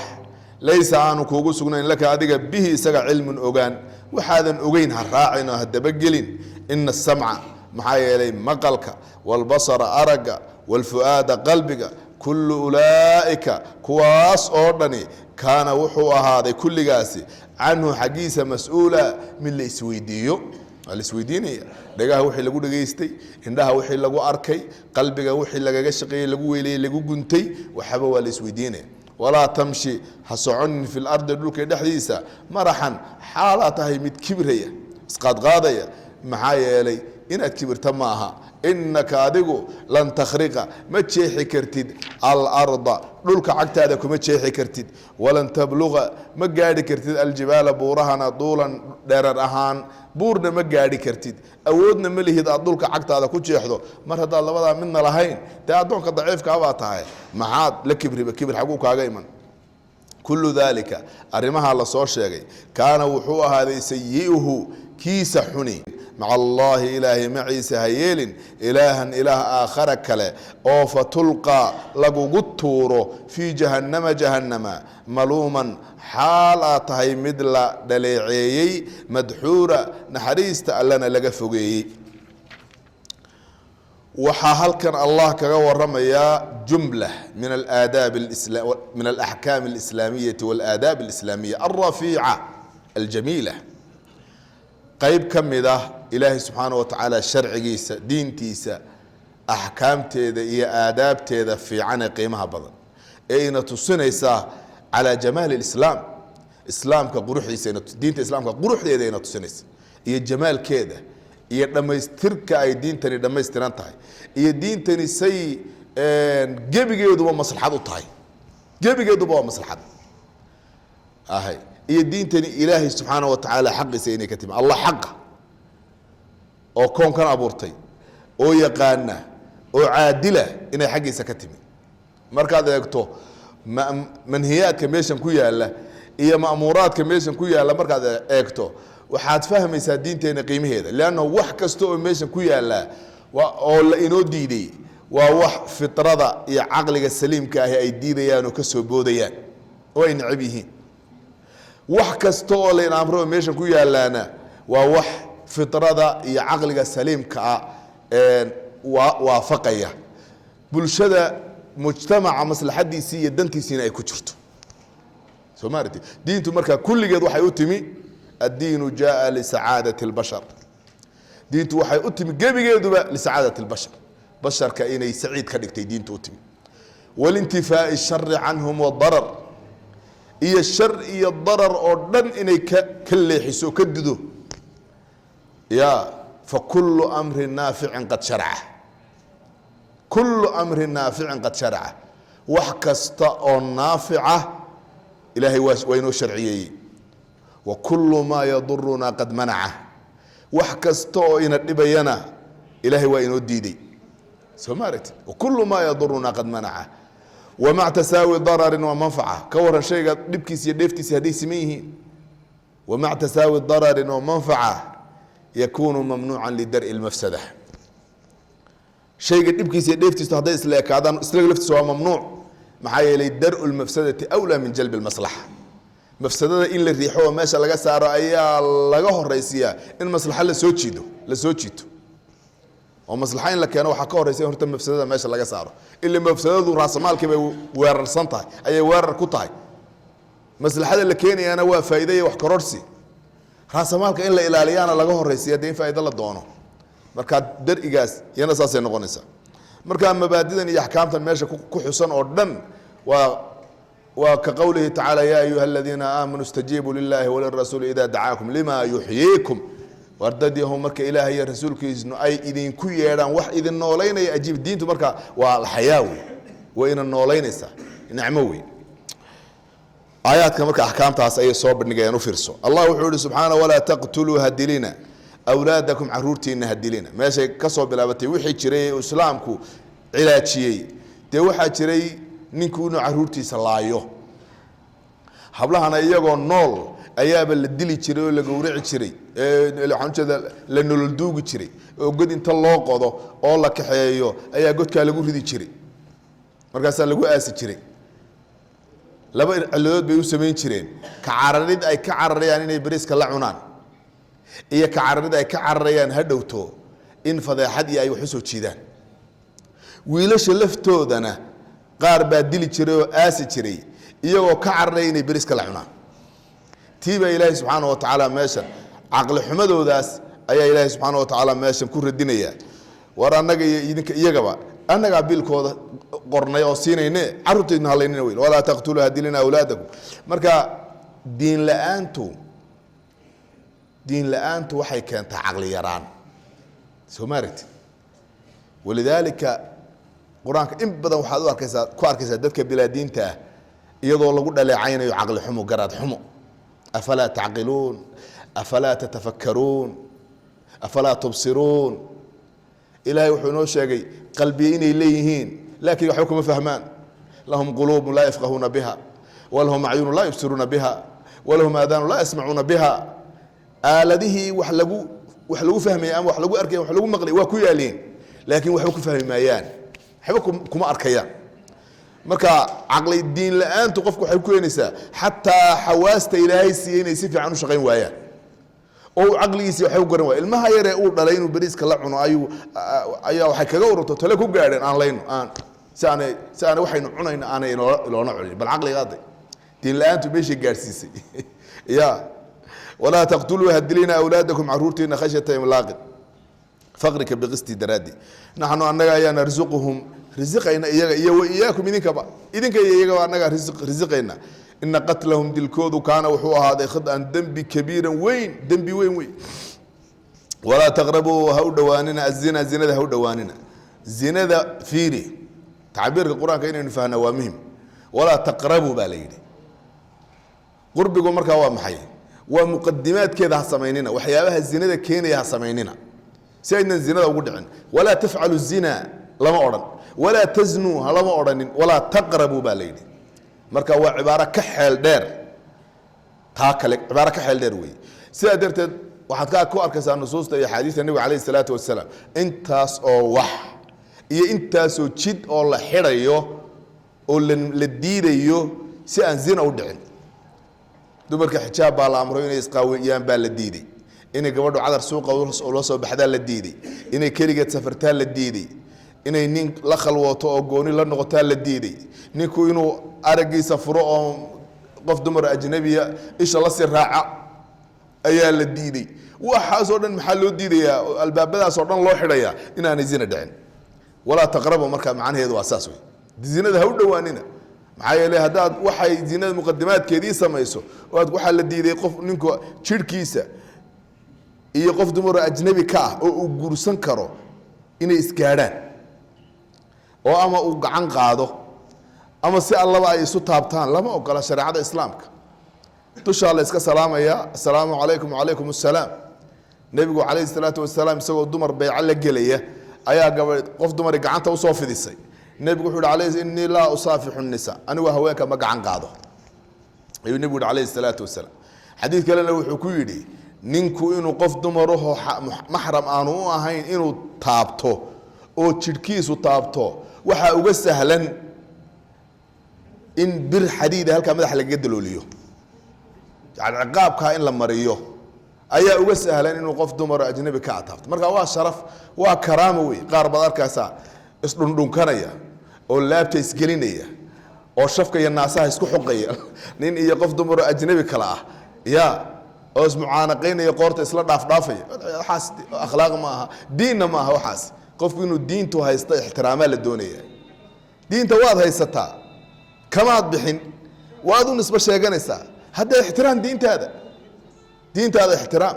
laysa aanu kuugu sugnayn laka adiga bihi isaga cilmun ogaan waxaadan ogeyn haraa'in hadaba gelin inna as-sam'a maxaa yeelay maqalka walbasara araga walfuaada qalbiga kullu ulaa'ika kuwaas oo dhani kaana wuxuu ahaaday kulligaasi canhu xagiisa mas'uula min la isweydiiyo alisweydiinaya dhagaha wixii lagu dhageystay indhaha wixii lagu arkay qalbiga wixii lagaga shaqeeyay lagu weelay lagu guntay waxaba waa la isweydiinaya ولا تمشي حسعن في الأرض دولك دحديسا مرحا حالاتها مد كبرية اسقاط غاضية محايا لي إن كبرت معها إنك أدقو لن تخرق ما تشيحي كرتيد الأرض دولك عقت هذا ما تشيحي كرتيد ولن تبلغ ما قاعد كرتيد الجبال بورهنا طولا درر أهان بورنا ما قاعد كرتيد أودنا ملي هذا دولك عقت هذا كل شيء حدو مر هذا الله وضع منا لهين تعدونك ضعيف كعباتها معاد لكبر حقوق عجيما كل ذلك أرمها الله صور شيء كان وحوه هذا سيئه كيس حني مع الله إلهي معيس هيل إلها إله آخر كلا أو فتلقى لقو قطورو في جهنم ملوما حالة هي مدل دليعي مدحورة نحريست ألنا لقفقي وحال كان الله كغور يا جملة من الآداب الإسلام من الأحكام الإسلامية والآداب الإسلامية الرفيعة الجميلة قيب كم ذا إلهي سبحانه وتعالى شرع جيسة دين تيسة أحكام تيذا إيا آداب تيذا في عنا قيمها بضن أين تصنيسا على جمال الإسلام إسلام كقروح ديسة دين الإسلام كقروح ديسة أين تصنيس إيا جمال كيذا إيا لما يسترك أي دين تاني لما يستران تاي إيا دين تاني سي جيبي جيدوا مصلحة تاي جيبي جيدوا مصلحة هاي إيا دين تاني إلهي سبحانه وتعالى حق سيني كتب الله حقه أو كون كان أبورتي أو يقانا أو عادلة إنه حقي سكتمي مركز يكتو منهيات كميشن كويا الله إيا مأمورات كميشن كويا الله مركز يكتو وحاد فهم يسادين تاني قيمه هذا لأنه وح كستو ميشن كويا الله أو إنو ديدي ووح فطرة يا عقلك السليم كاهي أي ديديان وكسو بوديان وين عبيهين وح كستو لين أمره ميشن كويا الله أنا ووح فطرة يا عقلك السليم كا وافقية بلشدة مجتمع مصلحة ديسية دنتي سينا أي كترته سمارتي دين تمركها كل جد وحي أتمي الدين جاء لسعادة البشر دين وحي أتمي جيبي لسعادة البشر بشر كأين سعيد كدكتي دين تأتمي والانتفاء الشر عنهم والضرر إيا الشر إيا الضرر أردن إني كل حسو كددو يا فكل أمر نافع قد شرعه كل أمر نافع قد شرعه وحكست نافعة إلهي وينو شرعيي وكل ما يضرنا قد منعه وحكست إن النبينا إلهي وينو ديدي سمارت وكل ما يضرنا قد منعه ومع تساوي ضرر ومنفعة كورا شيء نبكيس يدفتيس هدي سميه ومع تساوي ضرر ومنفعة يكون ممنوعا لدرء المفسدة شيء قد يبكي يدفتيس هدي إسلاك هذا إسلاك لفتيس هو ممنوع محايا لدرء المفسدة أولى من جلب المصلحة مفسدة إن الريحوة ماشا لغا سارة أيها لغاها الرئيسية إن مصلحة لسوتشيدو ومصلحة إن لكيانو حكاها الرئيسية هرتم مفسدة ماشا لغا سارة إلا مفسدة راس مال كيبا ويرر سنتاي أي ويرر كوتاي مصلحة لكياني أنا وفايدة وحكرورسي راس مالك إن لا إلاليانا لغاها الرئيسية دين فايدة لدونه مركا در إيجاز ينا ساسي نغونيسا مركا مبادئا يحكامتا ماشا كحسن أردن وكقوله تعالى يا أيها الذين آمنوا استجيبوا لله وللرسول إذا دعاكم لما يحييكم واردديهم مركا إلهي الرسول كيزنو أي إذن كويران وح إذن نولين يأجيب دينتو مركا والحياوي وإن النولين إسا نعموي آيات كمركا أحكام تاس أي صوب نجاي نفرسو الله يقول سبحانه ولا تقتلوا هدلنا أولادكم عرورتي إن هدلنا ماشي كصوب بلابتي وحي جري إسلامكو علاجي تي وحا جري نينكو عرورتي سلايو حبلها أنا إيجو نول أياب اللي دلي جري ولا جورع جري اللي حنشة لأنه الدوق جري وقد أنت الله قاضو الله كحيو أيا قد كالجور دي جري مركز اللي جو أسي جري لما اللود بيوسمين جرين كعرريد أي كعرريان إني بريس كلا عنان إيه كعرريد أي كعرريان هدوتو إن فضيحة أي وحسو تشيدان ويلاش لفتو دنا قارب دلي جري وآسي جري إيه وكعرريان بريس كلا عنان تيبا إلهي سبحانه وتعالى ماشا عقل حمده داس أي إلهي سبحانه وتعالى ماشا كور الدنيا ورا أنك يجبا أنك عبيل كودا قرني وسينين عرضت نهالين ويل ولا تقتلوا هدلنا أولادكم مركا دين لأنتو وحي كانت عقل يران سمارت ولذلك قرآنك إن بدأ وحدوا كواركسا دتك بلا دين تا يضو الله قد لعين يعقل حمو قراد حمو أفلا تعقلون أفلا تتفكرون أفلا تبصرون إلهي وحنو شاقي قلبيين إليهين لكن يحكم فهمان لهم قلوب لا يفقهون بها ولهم أعين لا يبصرون بها ولهم آذان لا يسمعون بها aaladihii wax lagu fahmay ama wax lagu arkay wax lagu maqlay waa ku yaaleen laakiin waxba ku fahmi maayaan waxba kuma arkayaan marka aqli diin la'aantu qofku waxay ku keenaysaa hatta xawaasta ilaahay siiyay si fiican u shaqayn waayaan oo aqligiisa waxay u garan waayeen ilmaha yare uu dhalay inuu bariiska la cuno ayaa waxay kaga ururto tale ku gaadheen aan layno aan saana waxaynu cunayna aanay iloona culin bal aqliga aday diin la'aantu meeshii gaarsiisay ya ولا تقتلوا هدلين أولادكم عرورتين خشية إملاق فقرك بقسط درادي نحن أننا يا نرزقهم رزقنا وإياكم إذنك إياك أننا رزقنا إن قتلهم دلكود كان وحوها هذا خد عن ذنب كبيرا وين ذنب وين ولا تقربوا هو دواننا الزنا الزنا هو دواننا الزنا ذا فيري تعبير القرآن كأنه نفهنا ومهم ولا تقربوا باليدي قربكم مركا ومحي ومقدمات كذا سميننا وحيابها الزنا كينيا سميننا سيدنا الزنا وقدعن ولا تفعلوا الزنا لما أورن ولا تزنوا لما أورن ولا تقربوا باليدي مركا هو عبارة كحل دير تاكلك عبارة كحل دير وي سيدرت waxaad ka ku arkaysaa nusuusta iyo xadiiska nabiga kaleey salaatu wasalaam intaas oo wax iyo intaas oo jid oo la xirayo oo la diidayo si aan zina u dhicin dumarka xijaab baa la amro inay isqaawiyaan baa la diiday inay gabadhu cadar suuqa oo la soo baxdaa la diiday inay kaligeed safartaa la diiday inay nin la khalwato oo gooni la noqotaa la diiday ninku inuu aragiisa furo oo qof dumar ajnabiya isha la sii raaca ayaa la diiday waxaas oo dhan maxaa loo diidayaa albaabadaas oo dhan loo xidhayaa inaanay zina dhicin walaa taqrabu marka macnaheedu waa saas wey zinada ha u dhowaanina maxaa yeelay haddaad waxay zinada muqadimaadkeedii samayso oo aad waxaa la diiday qof ninku jirhkiisa iyo qof dumar ajnabi ka ah oo uu guursan karo inay isgaadhaan oo ama uu gacan qaado ama si allaba ay isu taabtaan lama ogola shareecada islaamka tusha la iska salaamaya assalaamu calaykum wacalaykum assalaam nabigu calayhi salaatu wasalaam isagoo dumar bayca la gelaya ayaa qof dumari gacanta usoo fidisay nabigu wuxuu yidhi calayhi innii laa usaafixu nisa anigu haweenka ma gacan qaado ayuu nabigu yidhi calayhi salaatu wasalaam xadiid kalena wuxuu ku yidhi ninku inuu qof dumaraho maxram aanu u ahayn inuu taabto oo jidhkiisu taabto waxaa uga sahlan in bir xadiida halkaa madaxa lagaga dalooliyo يعني عقابها إن لما ريو أي أوجه إنه قف دمر أجنبي كعتافت مركا وا شرف وا كراموي قارب داركاسا اسدون كنيا او لابتا اسجلينيا او شفكا الناسا اسكو خقيا نين iyo qof dumar ajnabi kala ah ya oo ismucaanaqeen iyo qoorta isla dhaafay waxaas akhlaaq ma aha diinna ma aha waxaas qofku inuu diintu haysto ixtiraama la doonaya diinta waad haysataa kamaad bixin waad u nisba sheeganaysaa هذا احترام دين هذا احترام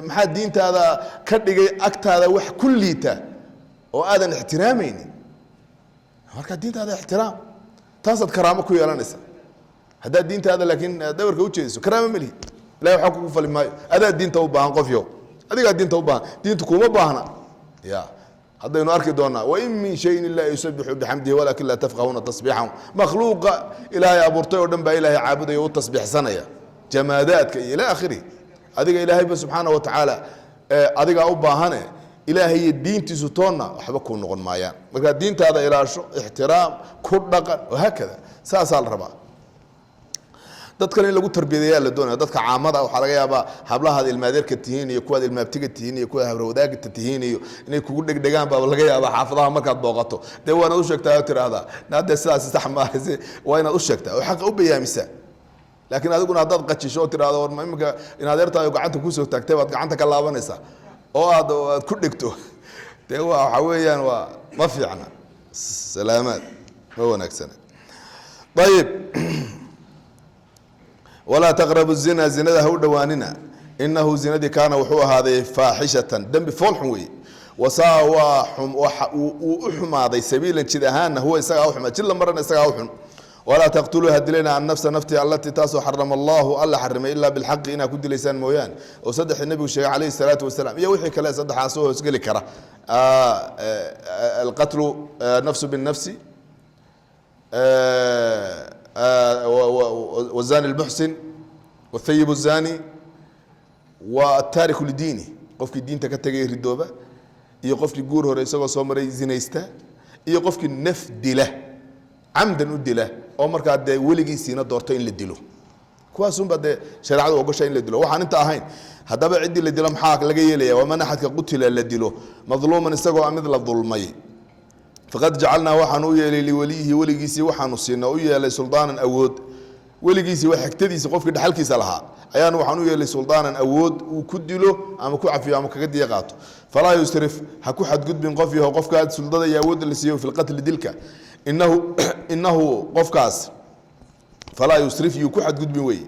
محد دين هذا كدغي اكت هذا وح كليته وهذا احترامين marka diinta hada احترام taasad karaamo ku yeelanaysa hada diinta hada laakiin dawrka u jeediso karaamo mali ilaahay waxa ku fali maayo ada diinta u baahan qof yo adiga diinta u baahan diintu kuma baahna ya hadaynu arki doonaa wa in min shay'in illa yusabbihu bihamdihi walakin la tafqahuna tasbihahu makhluuqa ilaahay abuurtay oo dhan baa ilaahay caabuday oo tasbiixsanaya jamaadaadka ila aakhiri adiga ilaahay subhanahu wa ta'ala adiga u baahane ilaahay diintiisu toonna waxba ku noqon maayaan marka diintaada ilaasho ixtiraam ku dhaqan oo hakada saasal raba dadkan in lagu tarbiyadeeyaa la doonayo dadka caamada waxa laga yaabaa hablaha ilmaadeerka tihiin iyo kuwa ilmaabtiga tihiin iyo kuwa habrawadaagta tihiin iyo inay kugu dhegdhegaan baa laga yaabaa xaafadaha markaad booqato de waana u sheegtaa oo tiraahda naada sidaas sax ma aha waa inaad u sheegtaa oo xaq u bayaamisa laakiin adiguna hadaad qajisho oo tiraahdo war imika in adeertaayo gacanta ku soo taagtay baad gacanta ka laabanaysaa oo aad ku dhigto de waxa weeyaan waa ma fiicna salaamaad ma wanaagsana طيب ولا تقربوا الزنا زنا هو دواننا إنه زنا كان وحوه هذه فاحشة دم بفولحوي وساء وحم هذا سبيلا كذا هو يسقى وحم كل مرة يسقى وحم ولا تقتلوا هدلنا عن نفس نفتي التي تاسو حرم الله ألا حرم إلا بالحق إنا كنت لسان مويان وصدح النبي الشيخ عليه الصلاة والسلام يوحي كلا صدح عصوه وسقلي كره القتل نفس بالنفس والزاني المحسن والثيب الزاني والتارك لدينه قفك الدين تكتجي ردوبة يقفك جور هو رئيسه وصامري زينيستا يقفك نفد له عمدا ودي له عمر كعد ولقي سينا دورتين للدلو كواسون بعد شرعه وقشين للدلو وحن انت أهين هذا بعدي للدلو محاك لقي لي وما نحد قتل للدلو مظلوما استجوا مثل الظلمي فقد جعلنا وحن ويا لوليه ولقي سي وحن وصينا ويا لسلطانا أود ولقي سي وحك تدي سقف كده حلك سلها أيان وحن ويا لسلطانا أود وكدلو أما كو عفيا أما كقد يقاطو فلا يسرف حكو حد قد بين قفيه وقف كاد سلطان يود اللي سيو في القتل دلك إنه قف كاس فلا يسرف يكو حد قد بين وي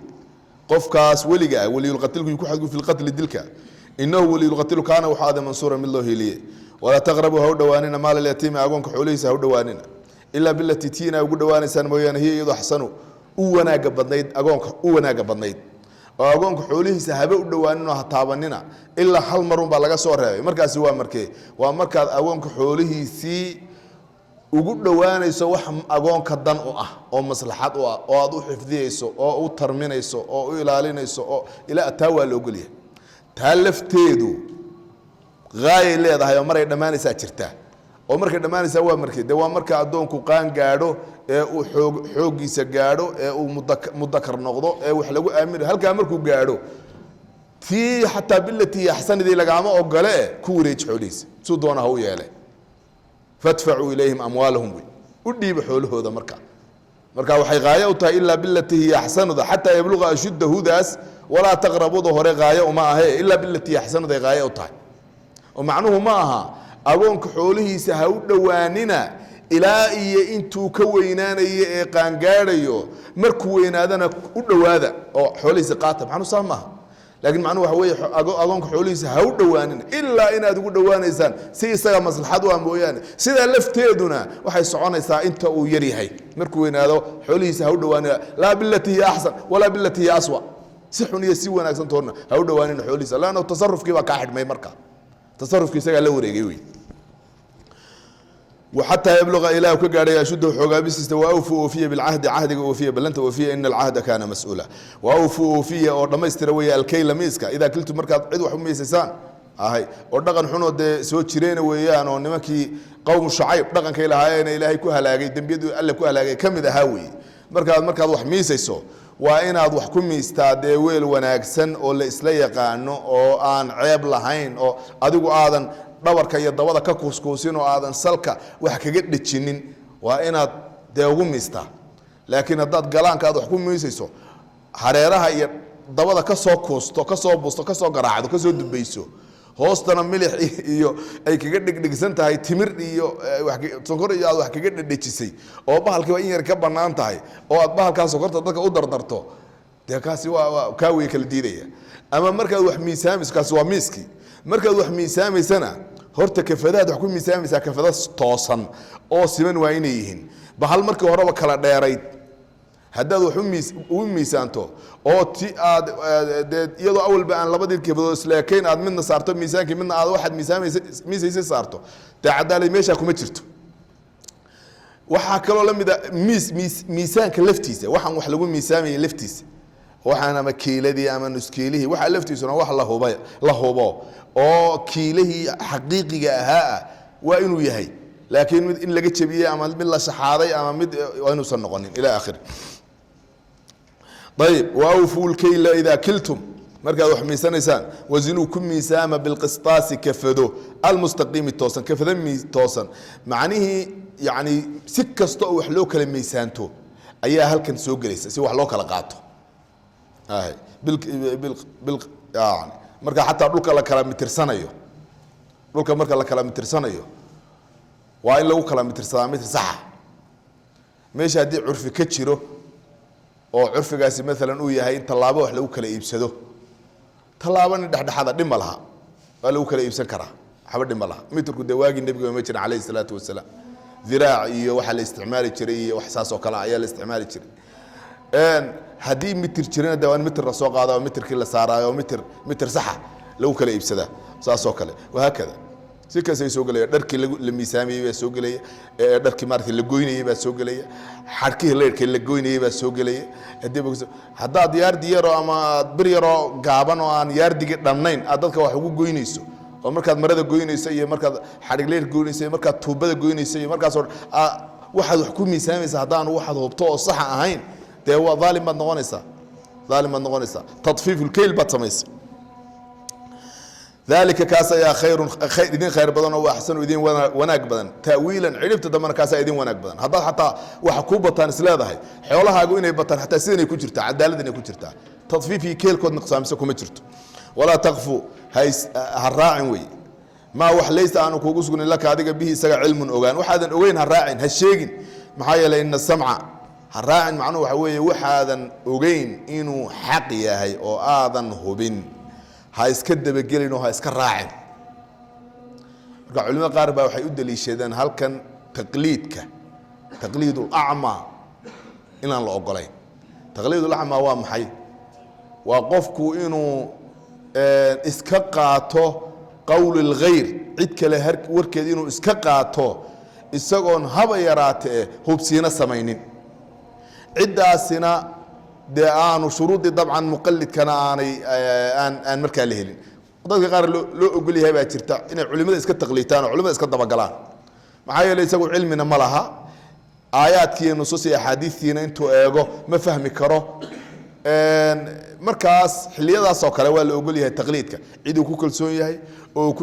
قف كاس ولقى ولي يقتله يكو حد في القتل دلك إنه ولي يقتله كان وحادا منصورا من الله ليه ولا تقربوا هو دواننا مال اليتيم أقونك حوليس هو دواننا إلا بالتي تينا وقول دواني سان مويانا هي يضو حسنو وانا قبضنيد أقونك وانا قبضنيد أقونك حوليس هبو دواننا هتابننا إلا حل مرون بالغا صورها مركز سوا مركي ومركز أقونك حوليسي وقول دواني سو وحم أقونك الدن أو مصلحات أو أدو حفظيسو أو ترمينيسو أو إلالينيسو أو إلى أتاوى لوغليه تالفتيدو غاية اللي هذا مرة دماني ساتشرته ومرة دماني سوا مركي دوا مركا عدون كوكان قارو وحوجي سجارو ومذكر نقضه وحلو أمير هل كأمركو قارو في حتى بالتي أحسن ذي لقامة أو قلاء كوريج حوليس سودونا هو ياله فادفعوا إليهم أموالهم ودي بحوله هذا مركا وحي غاية وتا إلا بالتي هي أحسن ذا حتى يبلغ أشده داس ولا تقربوا ظهر غاية وما هي إلا بالتي أحسن ذا غاية وتا ومعنوه معها أقولك حوله سهود دواننا إلى أنتو كوينان قانقاريو مركوين هذا كله هذا أو حوله سقاطب عنه صامها لكن معنوه هو أقولك حوله سهود دواننا إلا إن هذا دوان إنسان سيسا مصلحة وأمويان سيدا لفتيدنا وحي سعونا إسا أنت ويريهي مركوين هذا حوله سهود دواننا لا بالتي هي أحسن ولا بالتي هي أسوأ سحوني يسيونا أكسن تورنا هود دواننا حوله سهود لأنه التصرف كيف كاحد ما يمركا تصرف كيسا لو ريجيوي وحتى يبلغ إله كقاري يشده حقابيس وأوفوا فيه بالعهد عهد وفيه بلنت وفيه إن العهد كان مسؤولا وأوفوا فيه ورما يستروي الكيل ميسكا إذا كلت مركز عد وحمي سيسان هاي ودقن حنو ده سوت شرين ويان ونمكي قوم شعيب دقن كيلا هاينا إلهي كهلاقي دنبيدو ألا كهلاقي كم إذا هاوي مركز وحمي سيسو وإن هذا وحكم يستعد ويل وناكسن أو الإسلام قانو أو أن عيب لهين أو أدوق آذن دور كي الدوادة كوسكوسين أو آذن سلكة وحكيت لتشنين وإن هذا دوغم يستا لكن هذا قلان كهذا وحكم يسيسو حريرها الدوادة كسو كوستو كسو بوستو كسو قراعدو كسو دبيسو hoostana milix iyo ay kaga dhigdhigsan tahay timir iyo sonkor iyo wax kaga dhadhejisay oo bahalkii in yar ka banaan tahay oo aad bahalkaas sokorta dadka u dardarto de kaasi waa kaawiye kala diidaya ama markaad wax miisaamiskaas waa miiski markaad wax miisaamaysana horta kafadaad wax ku miisaamaysaa kafada toosan oo siman waa inay yihiin bahal markii horeba kala dheerayd haddaad wax u miisaanto oo ti aad iyadoo awalba aan labadii kibado islaakeyn aad midna saarto miisaankii midna aad waxaad miisaysa saarto taa cadaalad meesha kuma jirto waxaa kaloo la mid ah miisaanka laftiisa waxaan wax lagu miisaamayay laftiisa waxaan ama kiiladii ama nuskeelihii waxa laftiisuna wax la hubo oo kiilihii xaqiiqiga ahaa waa inuu yahay laakiin mid in laga jabiyay ama mid la shaxaaday ama mid waa inuusan noqonin ila aakhir طيب وأوفوا الكيل إذا كلتم مركز وحميسان إنسان وزنوا كم ميسامة بالقسطاس كفدو المستقيم التوسن كفدم توسن معنيه يعني سكة استوى وحلوك لميسانتو أيها هل كان سوق ليس سوى حلوك لقاته هاي يعني مركز حتى بلوك على كلام متر سنة بلوك مركز على كلام متر سنة وإن لو كلام متر صح ماشي هدي عرف كتشيرو oo curfigaasi mesela uu yahay in talaabo wax lagu kala iibsado talaabana dhaxdhaxada dhima laha waa lagu kala iibsan karaa xaba dhima laha mitirku dawaagi nabiga ma jirin kaleey salaatu wasalaam diraac iyo waxa la isticmaali jiray iyo wax saas oo kala ayaa la isticmaali jiray hadii mitir jirana dawaan mitir soo qaado mitirkii la saaraayo mitir saxa lagu kala iibsada saas oo kale waxa kada si kasta soo galaya dharkii la miisaamiyay baa soo galaya dharkii markii la gooynayay baa soo galaya xarkii leerkii la gooynayay baa soo galaya hadda diyaar diyaaro ama bir yaro gaaban oo aan yaardigi dhamnayn aad dadka wax ugu gooynayso oo markaad marada gooynayso iyo markaad xarig leer gooynayso iyo markaad tuubada gooynayso iyo markaas waxaad wax ku miisaamaysaa haddaan waxaad hubto oo sax ahayn dee waa dhaalim baad noqonaysaa tadfiiful kayl baad samaysa ذلك كاسا يا خير إذن خير بدن وأحسن إذن وناك بدن تأويلا عرفت دمنا كاسا إذن وناك بدن هذا حتى وحكوبة تنسلا ذا هي حولها قوينا يبطل حتى سيدنا يكون جرتا عدالة يكون جرتا تطفيفي كيل كود نقصام سكوم جرت ولا تغفو هاي هالراعي وي ما وح ليس أنا كوجس قلنا لك هذا به سجع علم أوجان وحدا أوين هالراعي هالشيء محايا لأن السمع هالراعي معناه وحوي وحدا أوجين إنه حقيا هي أو آذن هبين ha iska dabagelin oo ha iska raacin marka culimada qaar baa waxay u daliishadeen halkan taqliidul a'ma inaan la ogolayn taqliidul a'ma waa maxay waa qofku inuu iska qaato qawlul ghayr cid kale warkeed inuu iska qaato isagoon haba yaraatee hubsiina samaynin cidaasina de aanu shuruudi dabcan muqallid kana aan markaa la helin dadka qaar loo ogol yahay baa jirta inay culimada iska taqliitaan oo culimada iska dabagalaan maxaa yeelay isagu cilmina ma laha aayaadkii nusuus iyo xadiisiina intuu eego ma fahmi karo markaas xiliyadaas oo kale waa la ogol yahay taqliidka cid uu ku kalsoon yahay oo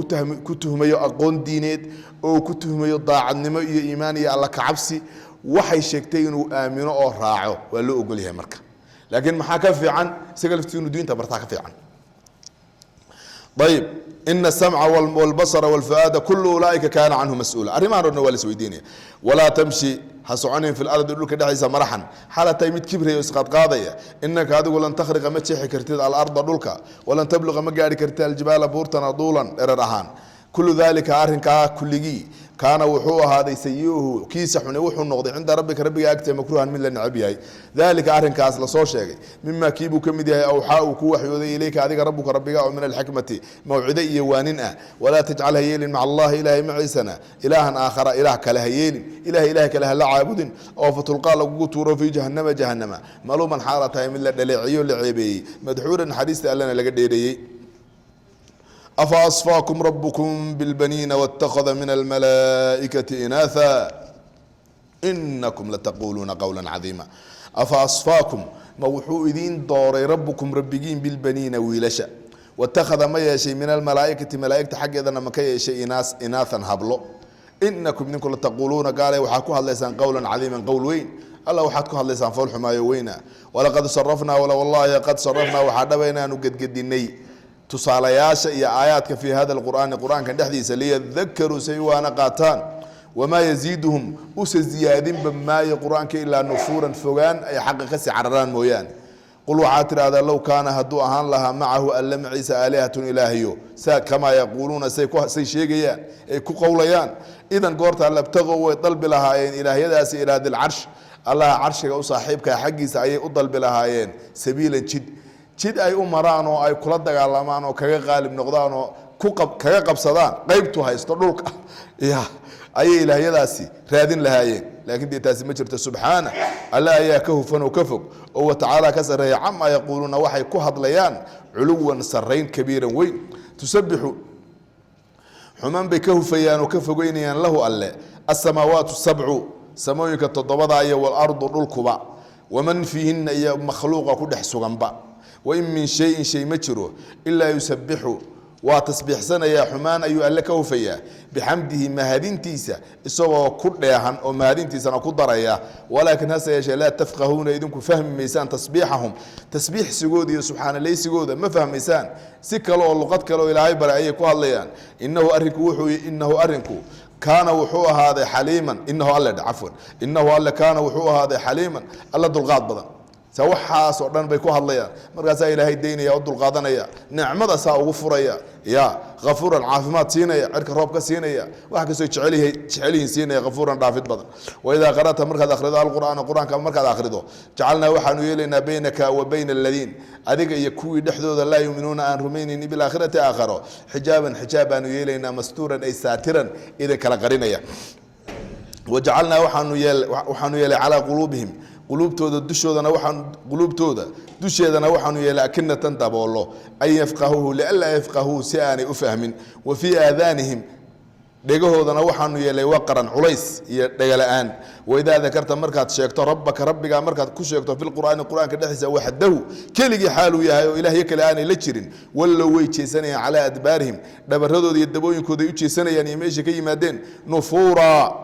ku tuhmayo aqoon diineed oo ku tuhmayo daacadnimo iyo iimaan iyo alla ka cabsi waxay sheegtay inuu aamino oo raaco waa loo ogol yahay marka لكن ما حكى عن سجل في الدين تبرتها كفي عن طيب إن السمع والبصر والفؤاد كل أولئك كان عنه مسؤولا أرمان رنا ولا سويديني ولا تمشي حسعنهم في الأرض يقول كده عيسى مرحا حالة تيمت كبر يسقط قاضية إنك هذا ولن تخرق ما تشيح كرتيد على الأرض دولك ولن تبلغ مجاري كرتيد الجبال بورتنا طولا إررهان كل ذلك أرهنك كلجي كان وحوه هذا سيئه كيس حني وحو النقضي عند ربك أكتب مكروها من لنعبيه ذلك أرهنك أصل صوشيك مما كيبو كمدي أو حاء كوح يذي إليك هذيك ربك من الحكمة موعدي واننا ولا تجعلها يل مع الله إله معيسنا إلها آخر إله كلها يل إله كلها لا عابد أو فتلقى لقطور في جهنم ملوما حارتها من لدلعي لعيبي مدحورا حديث لنا لقديري أفأصفاكم ربكم بالبنين واتخذ من الملائكة إناثا إنكم لتقولون قولا عظيما أفأصفاكم موحو إذين دور ربكم ربكين بالبنين ويلشا واتخذ ما يشي من الملائكة ملائكة حق إذا ما كي يشي إناثا هبلو إنكم منكم لتقولون قال وحاكوها الليسان قولا عظيما قول وين الله وحاكوها الليسان فالح ما يوينا ولقد صرفنا ولا والله قد صرفنا وحدبينا نقد قدني تصالياش يا آياتك في هذا القرآن كان حديث ليذكروا سيوانا قاتان وما يزيدهم زيادين بما القرآن إلا نفورا فوقان أي حق قسي عرران مويان قلوا عاتر هذا لو كان هدو أهان لها معه ألم عيسى آلهة إلهيو كما يقولون سي شيقيان أي كو قوليان إذن قورت ألا ابتغوا ويطلب لهاين إلهي داسي إلى ذي العرش الله عرشك وصاحبك حقي سعي أطلب لهاين سبيلا jid ay u maraan oo ay kula dagaalamaan oo kaga qaalib noqdaan oo kaga qabsadaan qaybtu haysto dhulka ay ilaahiyadaasi raadin lahaayeen laakiin deetaasi ma jirto subhana alla ayaa ka hufan oo ka fog oo ta'ala ka sareeya amma yaquluna waxay ku hadlayaan culuwan sarrayn kabiiran weyn tusabbihu xuman bay ka hufayaan oo ka fogeynayaan lahu alle as-samawati sab'u samooyinka todobada iyo wal ardu dhulkuba waman fihinna ya makhluuqa ku dhex suganba وإن من شيء مجره إلا يسبحه وتسبيح سنة يا حمان أيها لك وفيا بحمده مهادين تيسا إسوا كريهن أو مهادين تيسا نقدر إياه ولكن هسه يا لا تفقهون إذنكم فهم ميسان تسبيحهم تسبيح سجودي سبحان الله سجودا ما فهم ميسان سكلوا اللغات كلوا إلى عبر أي كواليان إنه أرنكو كان وحوه هذا حليما إنه الله عفوا إنه الله كان وحوه هذا حليما الله دلغات بدن سوحها صورنا بيكون هالليا مركز إلهي الدينية أدل قادنيا نعمة سا وغفريا يا غفورا عافمات سينيا عرك ربك سينيا واحد يسوي تشعليه سينيا غفورا رافد بدر وإذا قرأت مركز آخر القرآن كم مركز آخره جعلنا وحنو يلنا بينك وبين الذين أذيك يكوي دحدود لا يؤمنون أن رميني بالآخرة آخره حجابا يلنا مستورا أي ساترا إذا كلا قرينيا وجعلنا وحنو يل على قلوبهم قلوبتودا دشودنا وحن قلوبتودا دشيدنا وحن يلا كنا تنتبه الله أن يفقهوه لئلا يفقهوه سياني أفهم وفي آذانهم دجهودنا وحن يلا وقرا عليس دجلان وإذا ذكرت مركات شيكت ربك مركات كشيكت في القرآن كدحس وحده كلي حاله يا إله يكلان لجرين ولا ويتشي سنة على أدبارهم دبردو يدبون كودي يتشي سنة يعني ماشي كي مادين نفورا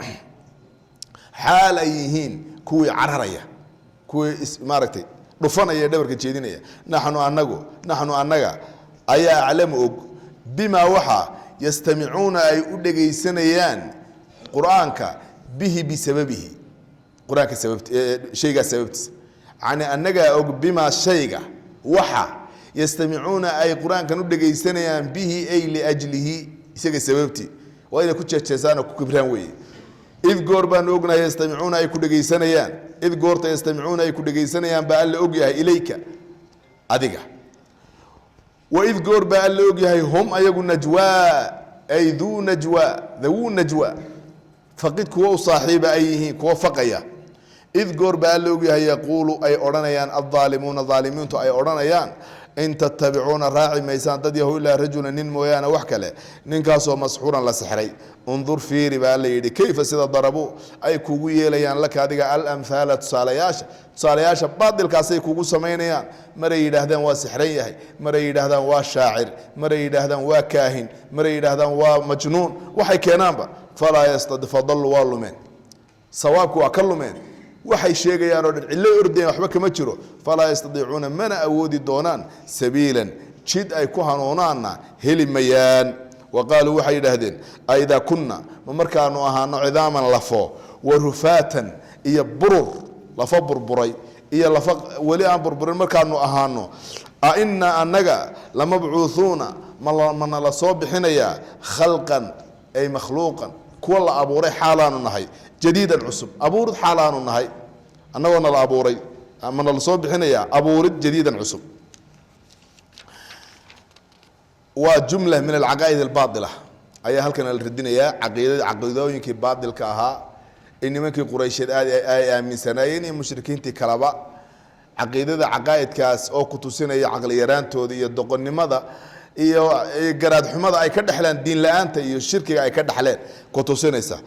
حال أيهين كوي عررية كوي ماركتي رفنا يا دبر كتشيدينيا نحن أنجا أي أعلم بما وحى يستمعون أي أدقي سنيان قرآنك به بسببه قرآنك سببت شيء سببت يعني أنجا بما شيء وحى يستمعون أي قرآنك ندقي سنيان به أي لأجله شيء سببتي وإذا كنت تشزان وكبران وي إذ قربان أغنى يستمعون أي كدقي سنيان إذ قرت يستمعون أي كدقي سنيان بأل أغيها إليك أدقى وإذ قرب بأل أغيها هم أيقوا نجوى أي ذو نجوى فقد كوا صاحب أيه كوا فقيا إذ قرب بأل أغيها يقول أي أرانيان الظالمون ظالمون أي أرانيان إن تتبعون راعي ميسان تديه إلا رجلا نمويانا وحكله ننكاسو مسحورا لسحري انظر في ربا ليدي كيف سيدا ضربوا أي كوغي ليان لك هذه الأمثال تصالياش بعض الكاسي كوغو سمينيان مريد هذا وسحريه مريد هذا وشاعر مريد هذا وكاهن مريد هذا ومجنون وحي كينامبا فلا يستضف ضل والمن صوابك وأكل من waxay sheegayaan oo cille ordeen waxba kama jiro fala yastadiicuna mana awoodi doonaan sabiilan jid ay ku hanuunaana heli mayaan waqaalu waxay yiraahdeen ayda kunna markaanu ahaano cidaaman lafo warufatan iyo burur lafo burburay iyo lafo wali aan burburin markaanu ahaano a inna annaga lamabcuuthuna man la soo bixinaya khalqan ay makhluuqan kuwa la abuuray xaalaanu nahay جديدا عصب أبورد حالان النهاي أنا وانا الأبوري من الصوب حنيا أبورد جديدا عصب وجملة من العقائد الباطلة أي هل كان الردينية عقيدة يمكن باطل كها إن ممكن قريش آية من سنين مشركين تكلبا عقيدة عقائد كاس أو كتوسين أي عقليران تودي يدقون لماذا قراد حماذا أي كده حلان دين لأنت الشركة أي كده حلان كتوسين إسا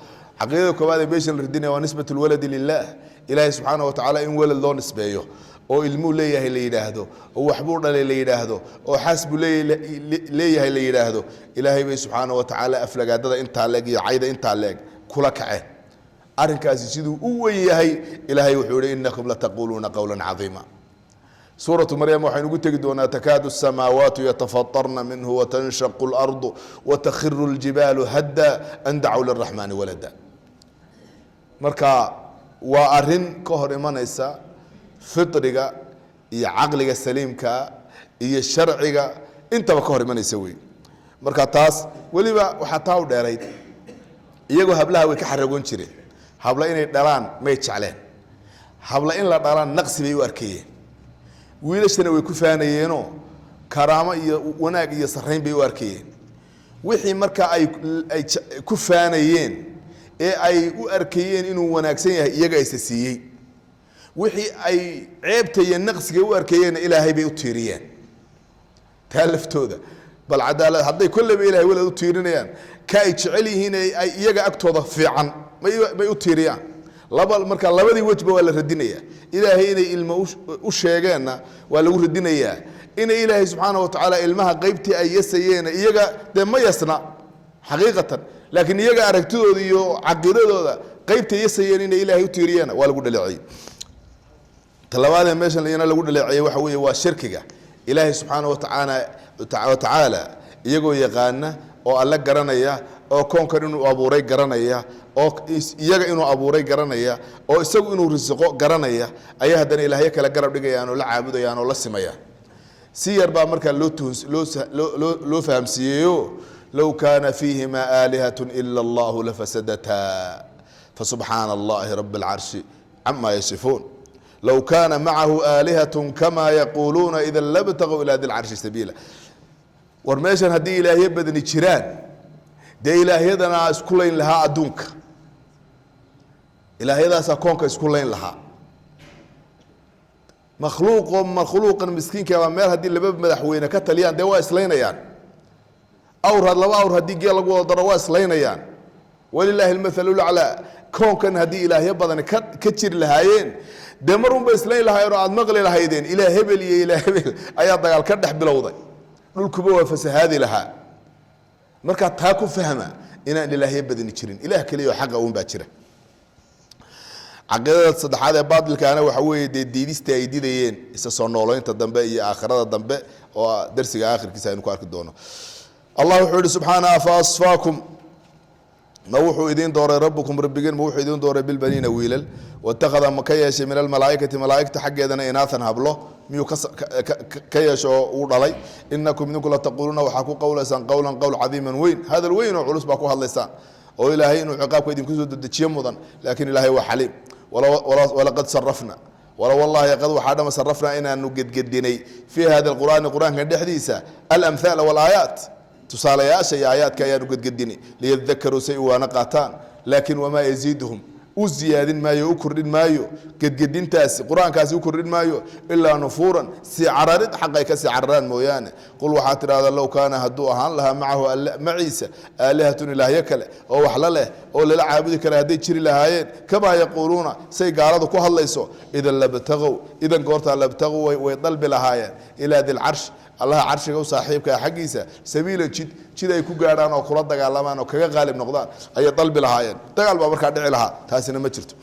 عقيدة كبار بيش الردينية ونسبة الولد لله إلهي سبحانه وتعالى إن ولد الله نسبيه أو علمه ليه اللي يراهده أو حبورنا اللي يراهده أو حسب ليه اللي يراهده إلهي سبحانه وتعالى أفلق هذا أنت علاقي عيدا أنت علاق كلك عين أرنكاس يسيدوا أويهي إلهي وحوري إنكم لتقولون قولا عظيما سورة مريم وحين قلت تجدون تكاد السماوات يتفطرن منه وتنشق الأرض وتخر الجبال هدا أن دعوا للرحمن ولدا مركا وأرن كهر إيمانيسا فطرك يا عقلك السليم كا يا الشرعك أنت بكهر إيمانيسا وي مركا تاس ولي وحتى وداريت يجوا هبلها ويكحرقون شري هبلا إن دلان ما يتشعلين هبلا إن لا دلان نقص بيواركيه wiilashana way ku faanayeenoo karaamo iyo wanaag iyo sarreyn bay u arkayeen wixii marka ay ku faanayeen ee ay u arkayeen inuu wanaagsan yahay iyaga ay siiyay wixii ay ceebta iyo naqsiga u arkayeen ilaahay bay u tiiriyeen taalaftooda bal cadaalad hadday kullaba ilaahay wala u tiirinayaan ka ay jecel yihiin ay iyaga agtooda fiican may u tiiriyaan marka labadii wajba waa la radinayaa ilaahay inay ilmo u sheegeena waa lagu radinayaa inay ilaahay subxaanahu wa tacaala ilmaha qaybtii ay yasayeen iyaga dee ma yasna xaqiiqatan laakiin iyaga aragtidooda iyo caqiidadooda qaybtii yasayeen inay ilaahay u tiiriyeen waa lagu dhaleecay talabaadee meeshan iyana lagu dhaleecay waxa weeye waa shirkiga ilaahay subxaanahu wa tacaala iyagoo yaqaana oo alla garanaya oo koonkan inuu abuuray garanaya oo iyaga inuu abuuray garanaya oo isagu inuu risqo garanaya ayaa haddana ilaahyo kale garab dhigayaan oo la caabudayaan oo la simayaan si yar baa markaa loo fahamsiiyeeyo low kaana fiihima aalihatun ila allahu lafasadataa fasubxaana allahi rabi alcarshi cama yasifuun low kaana macahu aalihatun kama yaquuluuna ida labtaguu ilaa di lcarshi sabiila war meeshan haddii ilaahyo badani jiraan dee ilaahyadana isku layn lahaa adduunka ilaahyadaasaa koonka isku layn lahaa makhluuqan miskiinka baa meel haddii laba madaxweyne ka taliyaan dee waa islaynayaan laba awr haddii geel lagu wada daro waa islaynayaan walilaahi almathalu laclaa koonkan haddii ilaahyo badani ka jiri lahaayeen dee mar unba islayn lahaayeen oo aada maqli lahaydeen ilaah hebel iyo ilaah hebel ayaa dagaal ka dhex bilowday dhulkuba waa fasahaadi lahaa markaa taa ku fahma inaan ilaahyo badani jirin ilaah keliya oo xaqa uun baa jira caqiidada saddexaad ee baadilkaana waxa weeye dee diidista ay didayeen isa soo noolaynta dambe iyo aakhirada dambe oo darsiga aakhirkiisa aynu ku arki doono allah wuxuu yihi subxaana fa asfaakum ma wuxuu idiin dooray rabbukum rabbigeen ma wuxuu idiin dooray bilbaniina wiilal watakhada ma ka yeeshay min almalaa'ikati malaa'igta xaggeedana inaathan hablo miyuu ka yeesho oo uu dhalay inakum idinku lataquuluuna waxaa ku qowlaysaan qowlan qowl cadiiman weyn hadal weyn oo culus baa ku hadlaysaan oo ilaahay inuu ciqaabka idinku soo dedejiyo mudan laakiin ilaahay waa xaliim walaqad sarafna wallahi qad waxaa dhama sarafnaa inaanu gedgedinay fii hada alqur'aani qur-aankan dhexdiisa alamhaala walaayaat tusaalayaasha iyo aayaadka ayaanu gedgedinay liyadakaruu say u waana qaataan laakiin wamaa yaziiduhum u ziyaadin maayo u kordhin maayo gedgedintaasi qur-aankaasi u kordhin maayo ilaa nufuuran sii cararid xaqay ka sii cararaan mooyaane qul waxaa tidhahdaa low kaana hadduu ahaan lahaa macahu maciisa aalihatun ilaahyo kale oo wax la leh oo lala caabudi kara hadday jiri lahaayeen kamaa yaquuluuna say gaaladu ku hadlayso idan labtagow idan goortaa labtagow way dalbi lahaayeen ilaa dilcarsh allaha carshiga u saaxiibkaa xaggiisa sabiila jid ay ku gaadhaan oo kula dagaalamaan oo kaga qaalib noqdaan ayay dalbi lahaayeen dagaal baa markaa dhici lahaa taasina ma jirto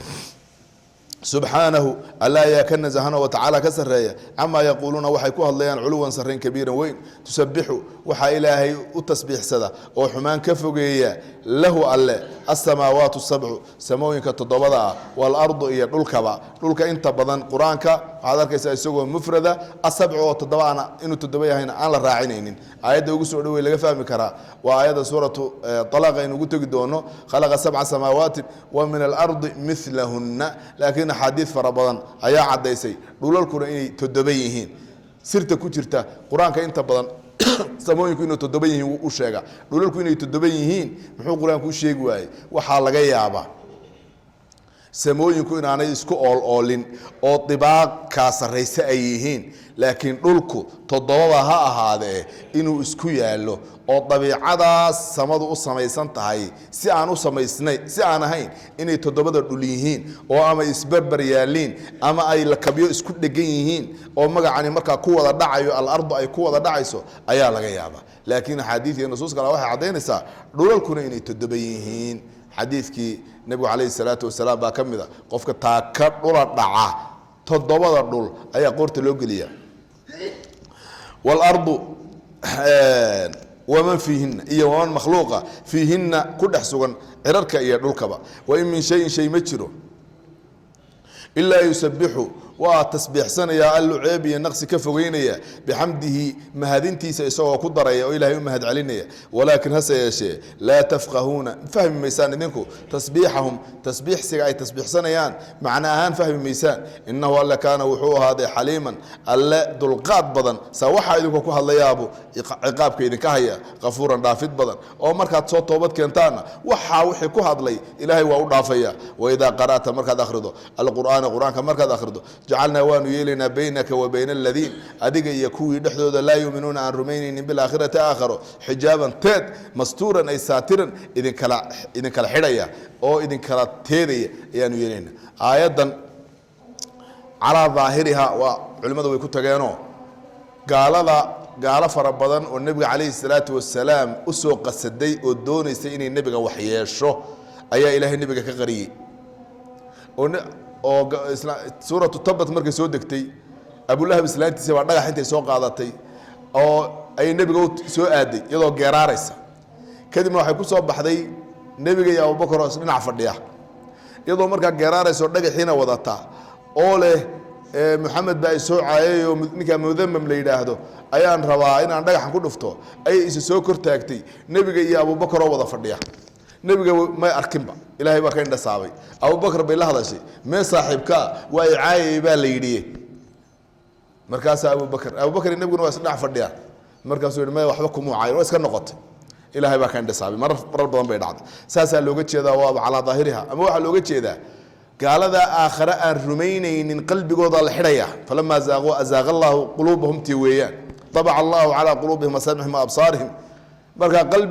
subxaanahu alla ayaa ka nasahano watacaala ka sarreeya camaa yaquuluuna waxay ku hadlayaan culuwan sarrayn kabiiran weyn tusabixu waxaa ilaahay u tasbiixsada oo xumaan ka fogeeya lahu alle asamaawaatu sabcu samooyinka toddobada ah waalardu iyo dhulkaba dhulka inta badan qur-aanka waxaad arkaysaa isagoo mufrada asabcu oo toddobaana inuu toddoba yahayna aan la raacinaynin aayadda ugu soo dhowey laga fahmi karaa waa aayadda suuratu alaaq aynu ugu tegi doono khalaqa sabca samaawaati wa min alardi milahunna laakiin axaadiid fara badan ayaa caddaysay dhulalkuna inay toddoba yihiin sirta ku jirta qur-aanka inta badan samooyinku inay toddoba yihiin wuu u sheega dhulalku inay toddoba yihiin muxuu qur-aanku u sheegi waayey waxaa laga yaabaa samooyinku inaanay isku ool-oolin oo dibaaqkaa sarrayse ay yihiin laakiin dhulku toddobaba ha ahaadee inuu isku yaallo oo dabiicadaas samadu u samaysan tahay si aan u samaysnayn si aan ahayn inay toddobada dhul yihiin oo ama isberber yaalliin ama ay lakabyo isku dhegan yihiin oo magacani markaa ku wada dhacayo alardu ay ku wada dhacayso ayaa laga yaabaa laakiin axaadiid iyo nusuus kale waxay caddaynaysaa dhulalkuna inay toddoba yihiin xadiidkii nebigu calayhi salaatu wasalaam baa ka mid a qofka taaka dhula dhaca toddobada dhul ayaa qoorta loo geliya waalardu waman fiihina iyo waman makhluuqa fiihinna ku dhex sugan cirarka iyo dhulkaba wain min shayin shay ma jiro ilaa yusabixu waa tasbiixsanaya allu ceeb iyo naqsi ka fogeynaya bixamdihi mahadintiisa isagoo ku daraya oo ilaahay u mahad celinaya walaakin hase yeeshee laa tafqahuuna fahmi maysaan idinku tasbiixahum tasbiixsiga ay tasbiixsanayaan macno ahaan fahmi maysaan innahu alle kaana wuxuu ahaaday xaliiman alle dulqaad badan saa waxaa idinku ku hadlayaabu ciqaabka idinka haya kafuuran dhaafid badan oo markaad soo toobad keentaanna waxaa wixii ku hadlay ilaahay waa u dhaafaya waidaa qara'ta markaad akhrido alqur'aana qur-aanka markaad akhrido jacalnaa waanu yeelaynaa baynaka wa bayna aladiin adiga iyo kuwii dhexdooda laa yuuminuuna aan rumaynaynin bilaakhirati aakharo xijaaban teed mastuuran ay saatiran idinkala xidhaya oo idinkala teedaya ayaanu yeelaynaa aayaddan calaa daahiriha waa culimmadu way ku tageenoo gaalo fara badan oo nebiga calayhi salaatu wasalaam u soo qasaday oo doonaysay inay nebiga wax yeesho ayaa ilaahay nebiga ka qariyey oo suuratu tabat markay soo degtay abulahab islaantiisa baa dhagax intay soo qaadatay oo ay nebiga soo aaday iyadoo geeraaraysa kadibna waxay ku soo baxday nebiga iyo abubakar oo isdhinac fadhiya iyadoo markaa geeraarayso dhagaxiina wadata oo leh maxamed baa isoo caayay oo ninkaa mudamam la yidhaahdo ayaan rabaa inaan dhagaxan ku dhufto ayay isa soo kor taagtay nebiga iyo abubakar oo wada fadhiya nebiga may arkinba ilaahay baa ka indhasaabay abubakar bay la hadashay mee saaxiibkaa waa i caayay baa la yidhi markaasaa abubakar iyo nebiguna waa isdhinac fadhiya markaasuu yidhi may waxba kumuu caayin waa iska noqotay ilaahay baa ka indhasaabay marar badan bay dhacday saasaa looga jeedaa waaba calaa daahiriha ama waxaa looga jeedaa gaalada aakhare aan rumaynaynin qalbigooda la xidhaya falamaa zaaquu azaaqa allaahu quluubahum tii weeyaan tabaca allaahu calaa quluubihim wasamcihim wa absaarihim markaa qalbi